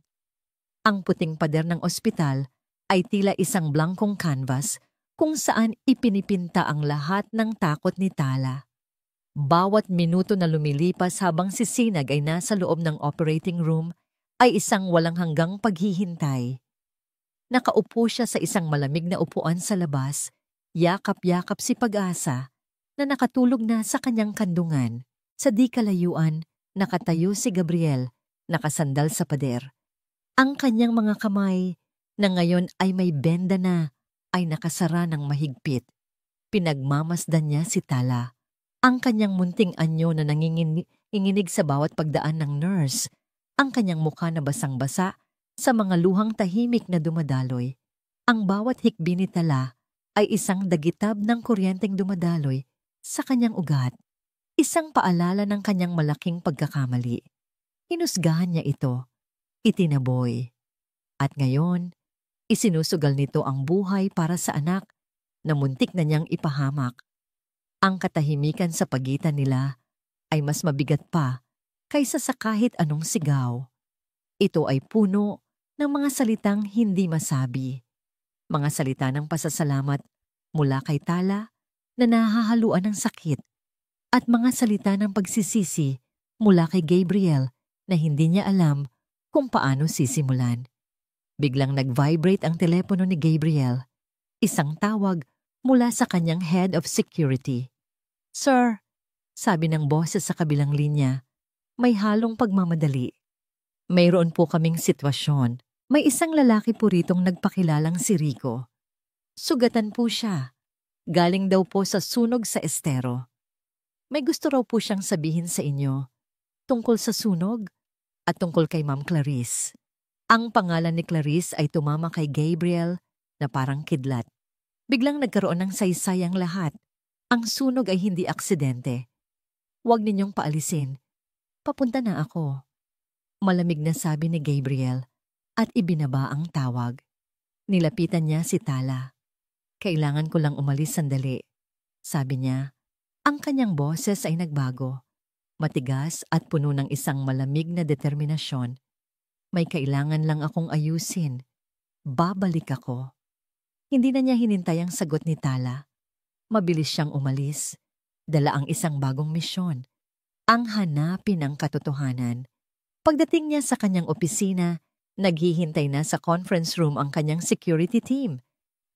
Ang puting pader ng ospital ay tila isang blankong canvas kung saan ipinipinta ang lahat ng takot ni Tala. Bawat minuto na lumilipas habang si Sinag ay nasa loob ng operating room ay isang walang hanggang paghihintay. Nakaupo siya sa isang malamig na upuan sa labas, yakap-yakap si Pag-asa na nakatulog na sa kanyang kandungan. Sa di kalayuan, nakatayo si Gabriel, nakasandal sa pader. Ang kanyang mga kamay, na ngayon ay may benda na, ay nakasara ng mahigpit. Pinagmamasdan niya si Tala. Ang kanyang munting anyo na nanginginig sa bawat pagdaan ng nurse. Ang kanyang mukha na basang-basa sa mga luhang tahimik na dumadaloy. Ang bawat hikbi ni Tala ay isang dagitab ng kuryenteng dumadaloy sa kanyang ugat. Isang paalala ng kanyang malaking pagkakamali. Hinusgahan niya ito. Itinaboy. At ngayon, isinusugal nito ang buhay para sa anak na muntik na niyang ipahamak. Ang katahimikan sa pagitan nila ay mas mabigat pa kaysa sa kahit anong sigaw. Ito ay puno ng mga salitang hindi masabi. Mga salita ng pasasalamat mula kay Tala na nahahaluan ng sakit at mga salita ng pagsisisi mula kay Gabriel na hindi niya alam kung paano sisimulan. Biglang nag-vibrate ang telepono ni Gabriel. Isang tawag mula sa kanyang head of security. "Sir," sabi ng boses sa kabilang linya, may halong pagmamadali. "Mayroon po kaming sitwasyon. May isang lalaki po ritong nagpakilalang si Rico. Sugatan po siya. Galing daw po sa sunog sa estero. May gusto raw po siyang sabihin sa inyo tungkol sa sunog at tungkol kay Ma'am Clarice." Ang pangalan ni Clarice ay tumama kay Gabriel na parang kidlat. Biglang nagkaroon ng saysay ang lahat. Ang sunog ay hindi aksidente. "Huwag ninyong paalisin. Papunta na ako." Malamig na sabi ni Gabriel at ibinaba ang tawag. Nilapitan niya si Tala. "Kailangan ko lang umalis sandali," sabi niya. Ang kanyang boses ay nagbago. Matigas at puno ng isang malamig na determinasyon. "May kailangan lang akong ayusin. Babalik ako." Hindi na niya hinintay ang sagot ni Tala. Mabilis siyang umalis. Dala ang isang bagong misyon. Ang hanapin ang katotohanan. Pagdating niya sa kanyang opisina, naghihintay na sa conference room ang kanyang security team.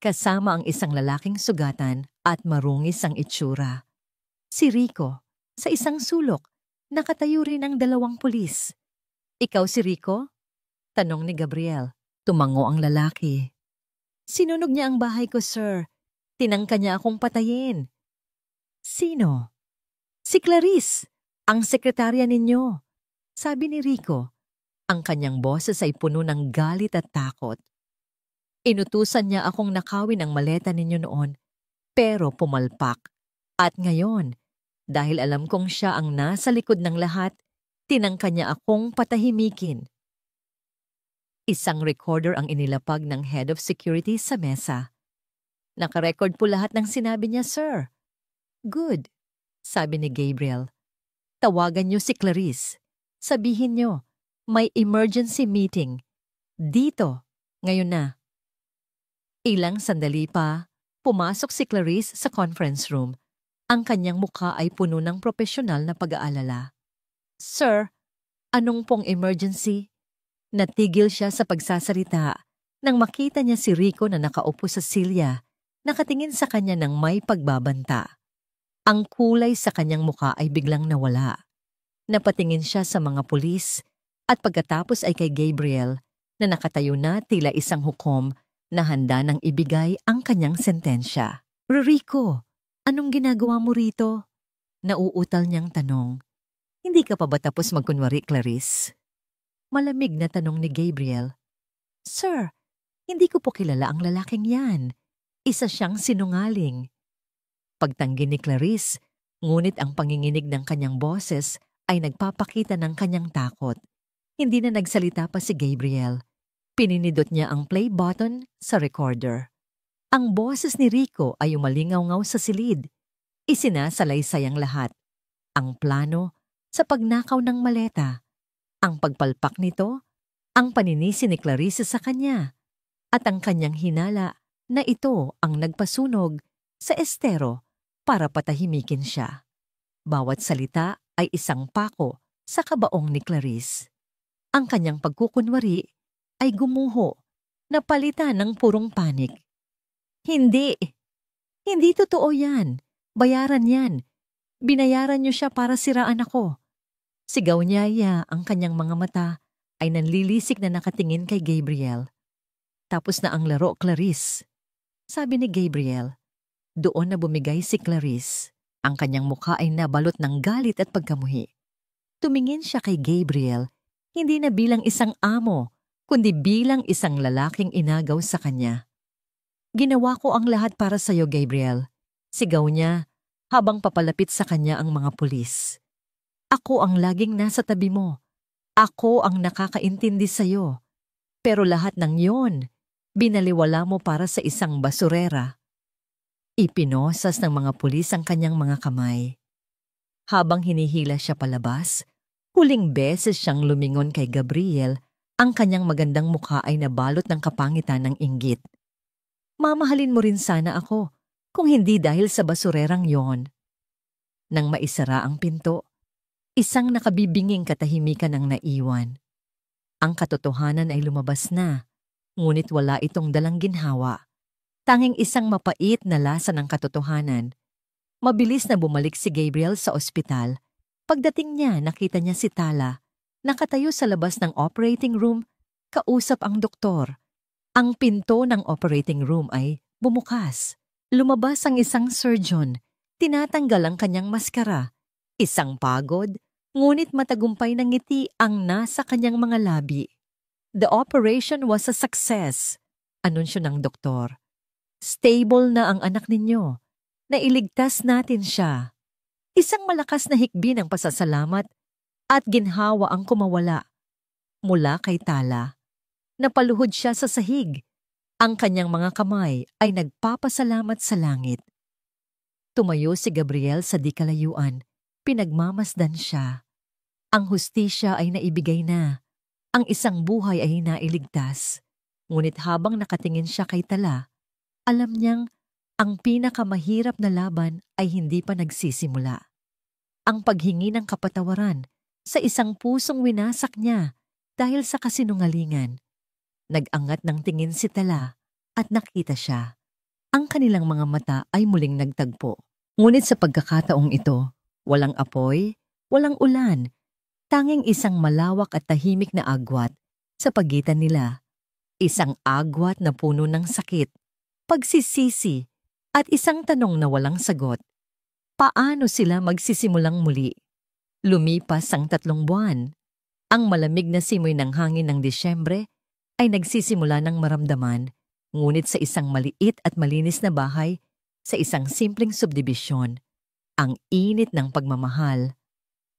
Kasama ang isang lalaking sugatan at marungis ang itsura. Si Rico, sa isang sulok, nakatayo rin ang 2 pulis. "Ikaw si Rico?" tanong ni Gabriel. Tumango ang lalaki. "Sinunog niya ang bahay ko, sir. Tinangka niya akong patayin." "Sino?" "Si Clarice, ang sekretarya ninyo," sabi ni Rico. Ang kanyang boses ay puno ng galit at takot. "Inutusan niya akong nakawin ang maleta ninyo noon, pero pumalpak. At ngayon, dahil alam kong siya ang nasa likod ng lahat, tinangka niya akong patahimikin." Isang recorder ang inilapag ng head of security sa mesa. "Nakarecord po lahat ng sinabi niya, sir." "Good," sabi ni Gabriel. "Tawagan niyo si Clarice. Sabihin niyo, may emergency meeting. Dito, ngayon na." Ilang sandali pa, pumasok si Clarice sa conference room. Ang kanyang mukha ay puno ng profesional na pag-aalala. "Sir, anong pong emergency?" Natigil siya sa pagsasalita nang makita niya si Rico na nakaupo sa silya, nakatingin sa kanya ng may pagbabanta. Ang kulay sa kanyang muka ay biglang nawala. Napatingin siya sa mga pulis at pagkatapos ay kay Gabriel na nakatayo na tila isang hukom na handa nang ibigay ang kanyang sentensya. Rico, anong ginagawa mo rito? Nauutal niyang tanong. Hindi ka pa ba tapos magkunwari, Clarice? Malamig na tanong ni Gabriel. Sir, hindi ko po kilala ang lalaking yan. Isa siyang sinungaling. Pagtanggi ni Clarice, ngunit ang panginginig ng kanyang boses ay nagpapakita ng kanyang takot. Hindi na nagsalita pa si Gabriel. Pininindot niya ang play button sa recorder. Ang boses ni Rico ay umalingaw-ngaw sa silid. Isinasalaysay ang lahat. Ang plano sa pagnakaw ng maleta. Ang pagpalpak nito, ang paninisi ni Clarice sa kanya, at ang kanyang hinala na ito ang nagpasunog sa estero para patahimikin siya. Bawat salita ay isang pako sa kabaong ni Clarice. Ang kanyang pagkukunwari ay gumuho, napalitan ng purong panik. Hindi! Hindi totoo yan. Bayaran yan. Binayaran niyo siya para siraan ako. Sigaw niya ang kanyang mga mata ay nanlilisik na nakatingin kay Gabriel. Tapos na ang laro, Clarice. Sabi ni Gabriel. Doon na bumigay si Clarice. Ang kanyang mukha ay nabalot ng galit at pagkamuhi. Tumingin siya kay Gabriel, hindi na bilang isang amo, kundi bilang isang lalaking inagaw sa kanya. Ginawa ko ang lahat para sa'yo, Gabriel. Sigaw niya habang papalapit sa kanya ang mga pulis. Ako ang laging nasa tabi mo. Ako ang nakakaintindi sa'yo. Pero lahat ng yon, binaliwala mo para sa isang basurera. Ipinosas ng mga pulis ang kanyang mga kamay. Habang hinihila siya palabas, huling beses siyang lumingon kay Gabriel, ang kanyang magandang mukha ay nabalot ng kapangitan ng inggit. Mamahalin mo rin sana ako, kung hindi dahil sa basurerang yon. Nang maisara ang pinto, isang nakabibinging katahimikan ang naiwan. Ang katotohanan ay lumabas na, ngunit wala itong dalang ginhawa. Tanging isang mapait na lasa ng katotohanan. Mabilis na bumalik si Gabriel sa ospital. Pagdating niya, nakita niya si Tala, nakatayo sa labas ng operating room, kausap ang doktor. Ang pinto ng operating room ay bumukas. Lumabas ang isang surgeon, tinatanggal ang kanyang maskara. Isang pagod, ngunit matagumpay na ngiti ang nasa kanyang mga labi. The operation was a success, anunsyo ng doktor. Stable na ang anak ninyo. Nailigtas natin siya. Isang malakas na hikbi ng pasasalamat at ginhawa ang kumawala. Mula kay Tala, napaluhod siya sa sahig. Ang kanyang mga kamay ay nagpapasalamat sa langit. Tumayo si Gabriel sa di kalayuan. Pinagmamasdan siya. Ang hustisya ay naibigay na. Ang isang buhay ay nailigtas. Ngunit habang nakatingin siya kay Tala, alam niyang ang pinakamahirap na laban ay hindi pa nagsisimula. Ang paghingi ng kapatawaran sa isang pusong winasak niya dahil sa kasinungalingan. Nag-angat ng tingin si Tala at nakita siya. Ang kanilang mga mata ay muling nagtagpo. Ngunit sa pagkakataong ito, walang apoy, walang ulan, tanging isang malawak at tahimik na agwat sa pagitan nila. Isang agwat na puno ng sakit, pagsisisi, at isang tanong na walang sagot. Paano sila magsisimulang muli? Lumipas ang 3 buwan. Ang malamig na simoy ng hangin ng Disyembre ay nagsisimula ng maramdaman, ngunit sa isang maliit at malinis na bahay, sa isang simpleng subdibisyon, ang init ng pagmamahal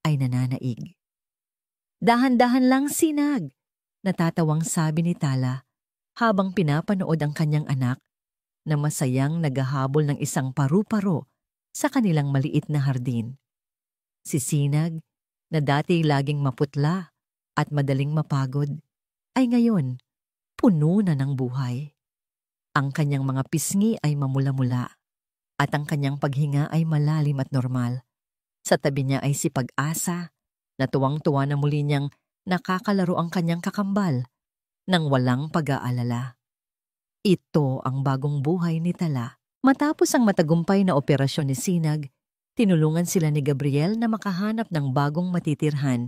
ay nananaig. Dahan-dahan lang, Sinag, natatawang sabi ni Tala habang pinapanood ang kanyang anak na masayang naghahabol ng isang paru-paro sa kanilang maliit na hardin. Si Sinag, na dati laging maputla at madaling mapagod, ay ngayon puno na ng buhay. Ang kanyang mga pisngi ay mamula-mula at ang kanyang paghinga ay malalim at normal. Sa tabi niya ay si Pag-asa, na tuwang-tuwa na muli niyang Nakakalaro ang kanyang kakambal nang walang pag-aalala. Ito ang bagong buhay ni Tala. Matapos ang matagumpay na operasyon ni Sinag, tinulungan sila ni Gabriel na makahanap ng bagong matitirhan.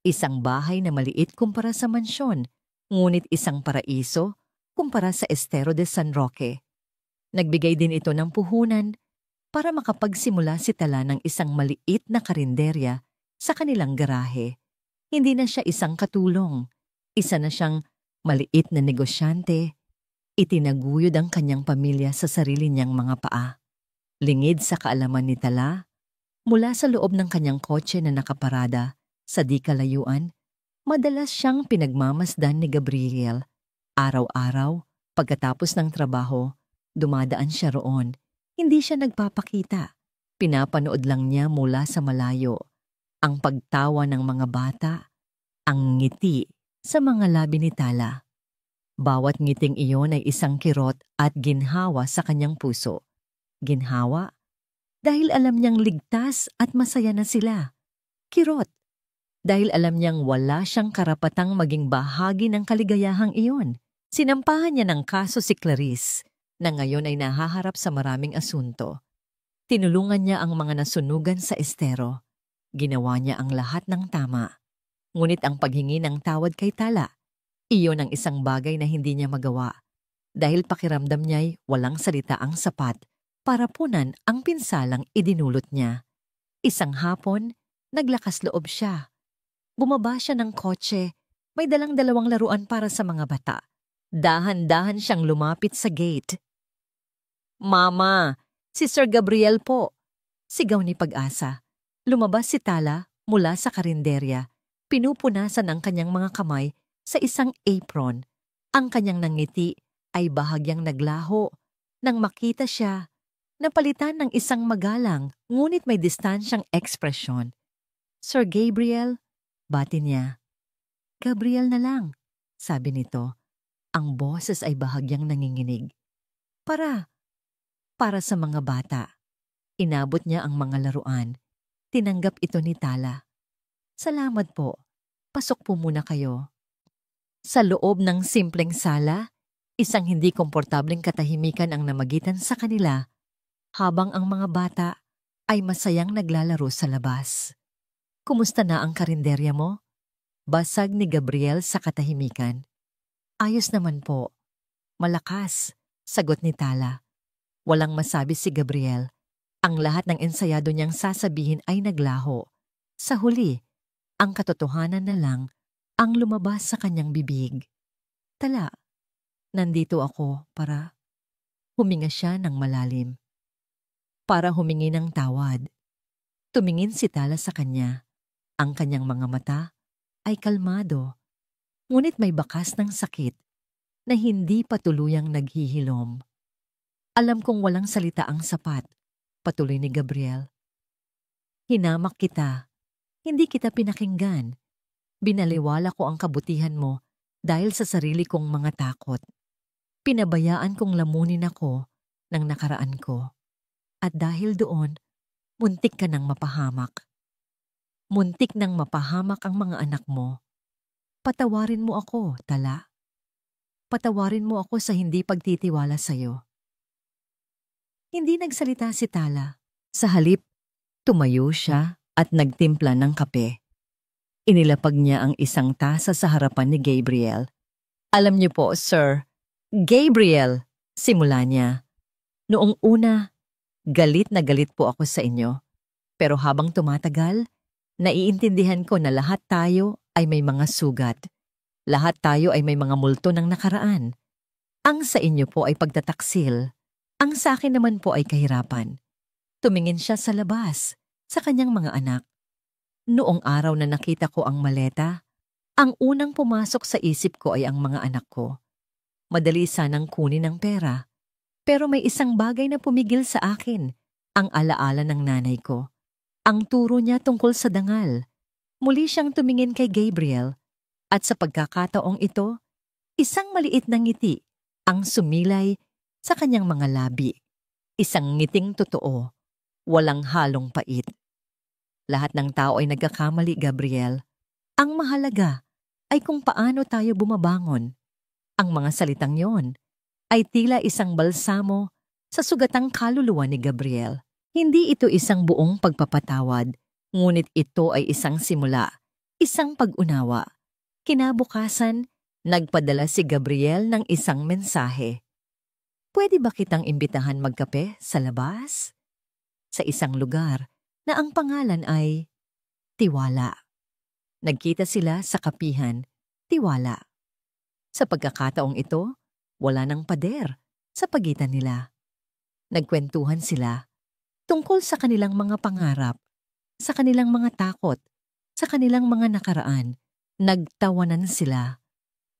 Isang bahay na maliit kumpara sa mansyon, ngunit isang paraiso kumpara sa Estero de San Roque. Nagbigay din ito ng puhunan para makapagsimula si Tala ng isang maliit na karinderya sa kanilang garahe. Hindi na siya isang katulong, isa na siyang maliit na negosyante. Itinaguyod ang kanyang pamilya sa sarili niyang mga paa. Lingid sa kaalaman ni Tala, mula sa loob ng kanyang kotse na nakaparada sa di kalayuan, madalas siyang pinagmamasdan ni Gabriel. Araw-araw, pagkatapos ng trabaho, dumadaan siya roon. Hindi siya nagpapakita. Pinapanood lang niya mula sa malayo. Ang pagtawa ng mga bata, ang ngiti sa mga labi ni Tala. Bawat ngiting iyon ay isang kirot at ginhawa sa kanyang puso. Ginhawa dahil alam niyang ligtas at masaya na sila. Kirot dahil alam niyang wala siyang karapatang maging bahagi ng kaligayahang iyon. Sinampahan niya ng kaso si Clarice na ngayon ay nahaharap sa maraming asunto. Tinulungan niya ang mga nasunugan sa Estero. Ginawa niya ang lahat ng tama. Ngunit ang paghingi ng tawad kay Tala, iyon ang isang bagay na hindi niya magawa dahil pakiramdam niya'y walang salita ang sapat para punan ang pinsalang idinulot niya. Isang hapon, naglakas loob siya. Bumaba siya ng kotse, may dalang 2 laruan para sa mga bata. Dahan-dahan siyang lumapit sa gate. "Mama, si Sir Gabriel po," sigaw ni Pag-asa. Lumabas si Tala mula sa karinderya. Pinupunasan ang kanyang mga kamay sa isang apron. Ang kanyang nangiti ay bahagyang naglaho nang makita siya na palitan ng isang magalang ngunit may distansyang ekspresyon. "Sir Gabriel," bati niya. "Gabriel na lang," sabi nito. Ang boses ay bahagyang nanginginig. Para sa mga bata." Inabot niya ang mga laruan. Tinanggap ito ni Tala. "Salamat po. Pasok po muna kayo." Sa loob ng simpleng sala, isang hindi komportableng katahimikan ang namagitan sa kanila habang ang mga bata ay masayang naglalaro sa labas. "Kumusta na ang karinderya mo?" Basag ni Gabriel sa katahimikan. "Ayos naman po. Malakas," sagot ni Tala. Walang masabi si Gabriel. Ang lahat ng ensayado niyang sasabihin ay naglaho. Sa huli, ang katotohanan na lang ang lumabas sa kanyang bibig. "Tala, nandito ako para..." Huminga siya ng malalim. Para humingi ng tawad. Tumingin si Tala sa kanya. Ang kanyang mga mata ay kalmado, ngunit may bakas ng sakit na hindi pa tuluyang naghihilom. "Alam kong walang salita ang sapat," patuloy ni Gabriel. "Hinamak kita. Hindi kita pinakinggan. Binaliwala ko ang kabutihan mo dahil sa sarili kong mga takot. Pinabayaan kong lamunin ako ng nakaraan ko. At dahil doon, muntik ka nang mapahamak. Muntik nang mapahamak ang mga anak mo. Patawarin mo ako, Tala. Patawarin mo ako sa hindi pagtitiwala sa'yo." Hindi nagsalita si Tala. Sa halip, tumayo siya at nagtimpla ng kape. Inilapag niya ang isang tasa sa harapan ni Gabriel. "Alam niyo po, Sir, Gabriel," simula niya. "Noong una, galit na galit po ako sa inyo. Pero habang tumatagal, naiintindihan ko na lahat tayo ay may mga sugat. Lahat tayo ay may mga multo ng nakaraan. Ang sa inyo po ay pagtataksil. Ang sa akin naman po ay kahirapan." Tumingin siya sa labas, sa kanyang mga anak. Noong araw na nakita ko ang maleta, ang unang pumasok sa isip ko ay ang mga anak ko. Madali sanang kunin ang pera. Pero may isang bagay na pumigil sa akin, ang alaala ng nanay ko. Ang turo niya tungkol sa dangal. Muli siyang tumingin kay Gabriel, at sa pagkakataong ito, isang maliit na ngiti ang sumilay sa kanyang mga labi. Isang ngiting totoo, walang halong pait. Lahat ng tao ay nagkakamali, Gabriel. Ang mahalaga, ay kung paano tayo bumabangon. Ang mga salitang yon ay tila isang balsamo sa sugatang kaluluwa ni Gabriel. Hindi ito isang buong pagpapatawad, ngunit ito ay isang simula, isang pag-unawa. Kinabukasan, nagpadala si Gabriel ng isang mensahe. Pwede ba kitang imbitahan magkape sa labas? Sa isang lugar na ang pangalan ay Tiwala. Nagkita sila sa kapihan, Tiwala. Sa pagkakataong ito, wala nang pader sa pagitan nila. Nagkwentuhan sila tungkol sa kanilang mga pangarap, sa kanilang mga takot, sa kanilang mga nakaraan. Nagtawanan sila.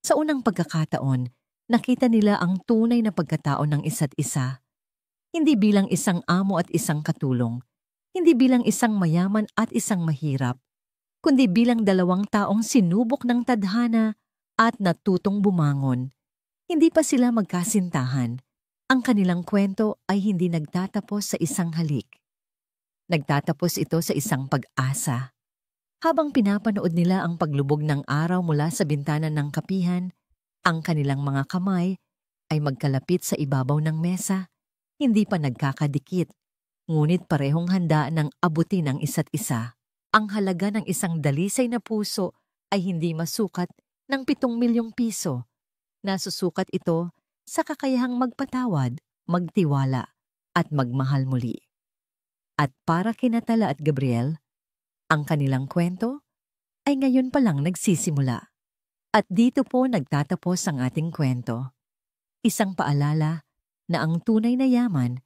Sa unang pagkakataon, nakita nila ang tunay na pagkatao ng isa't isa. Hindi bilang isang amo at isang katulong, hindi bilang isang mayaman at isang mahirap, kundi bilang dalawang taong sinubok ng tadhana at natutong bumangon. Hindi pa sila magkasintahan. Ang kanilang kwento ay hindi nagtatapos sa isang halik. Nagtatapos ito sa isang pag-asa. Habang pinapanood nila ang paglubog ng araw mula sa bintana ng kapihan, ang kanilang mga kamay ay magkalapit sa ibabaw ng mesa, hindi pa nagkakadikit, ngunit parehong handa ng abutin ang isa't isa. Ang halaga ng isang dalisay na puso ay hindi masukat ng 7 milyong piso. Nasusukat ito sa kakayahang magpatawad, magtiwala, at magmahal muli. At para kina Tala at Gabriel, ang kanilang kwento ay ngayon pa lang nagsisimula. At dito po nagtatapos ang ating kwento. Isang paalala na ang tunay na yaman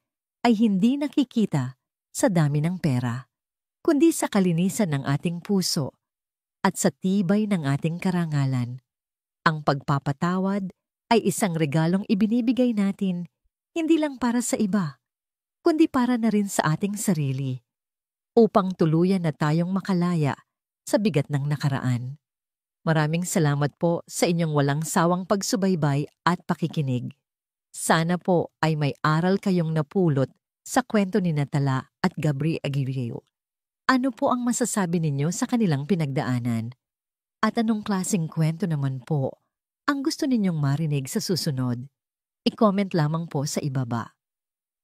ay hindi nakikita sa dami ng pera, kundi sa kalinisan ng ating puso at sa tibay ng ating karangalan. Ang pagpapatawad ay isang regalong ibinibigay natin hindi lang para sa iba, kundi para na rin sa ating sarili, upang tuluyan na tayong makalaya sa bigat ng nakaraan. Maraming salamat po sa inyong walang sawang pagsubaybay at pakikinig. Sana po ay may aral kayong napulot sa kwento ni Tala at Gabri Aguirre. Ano po ang masasabi ninyo sa kanilang pinagdaanan? At anong klaseng kwento naman po ang gusto ninyong marinig sa susunod? I-comment lamang po sa ibaba.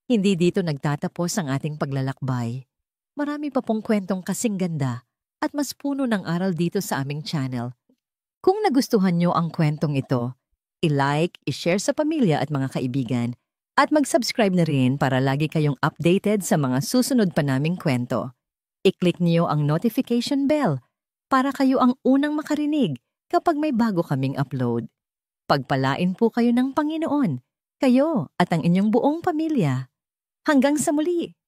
Hindi dito nagtatapos ang ating paglalakbay. Marami pa pong kwentong kasing ganda at mas puno ng aral dito sa aming channel. Kung nagustuhan nyo ang kwentong ito, i-like, i-share sa pamilya at mga kaibigan, at mag-subscribe na rin para lagi kayong updated sa mga susunod pa naming kwento. I-click niyo ang notification bell para kayo ang unang makarinig kapag may bago kaming upload. Pagpalain po kayo ng Panginoon, kayo at ang inyong buong pamilya. Hanggang sa muli!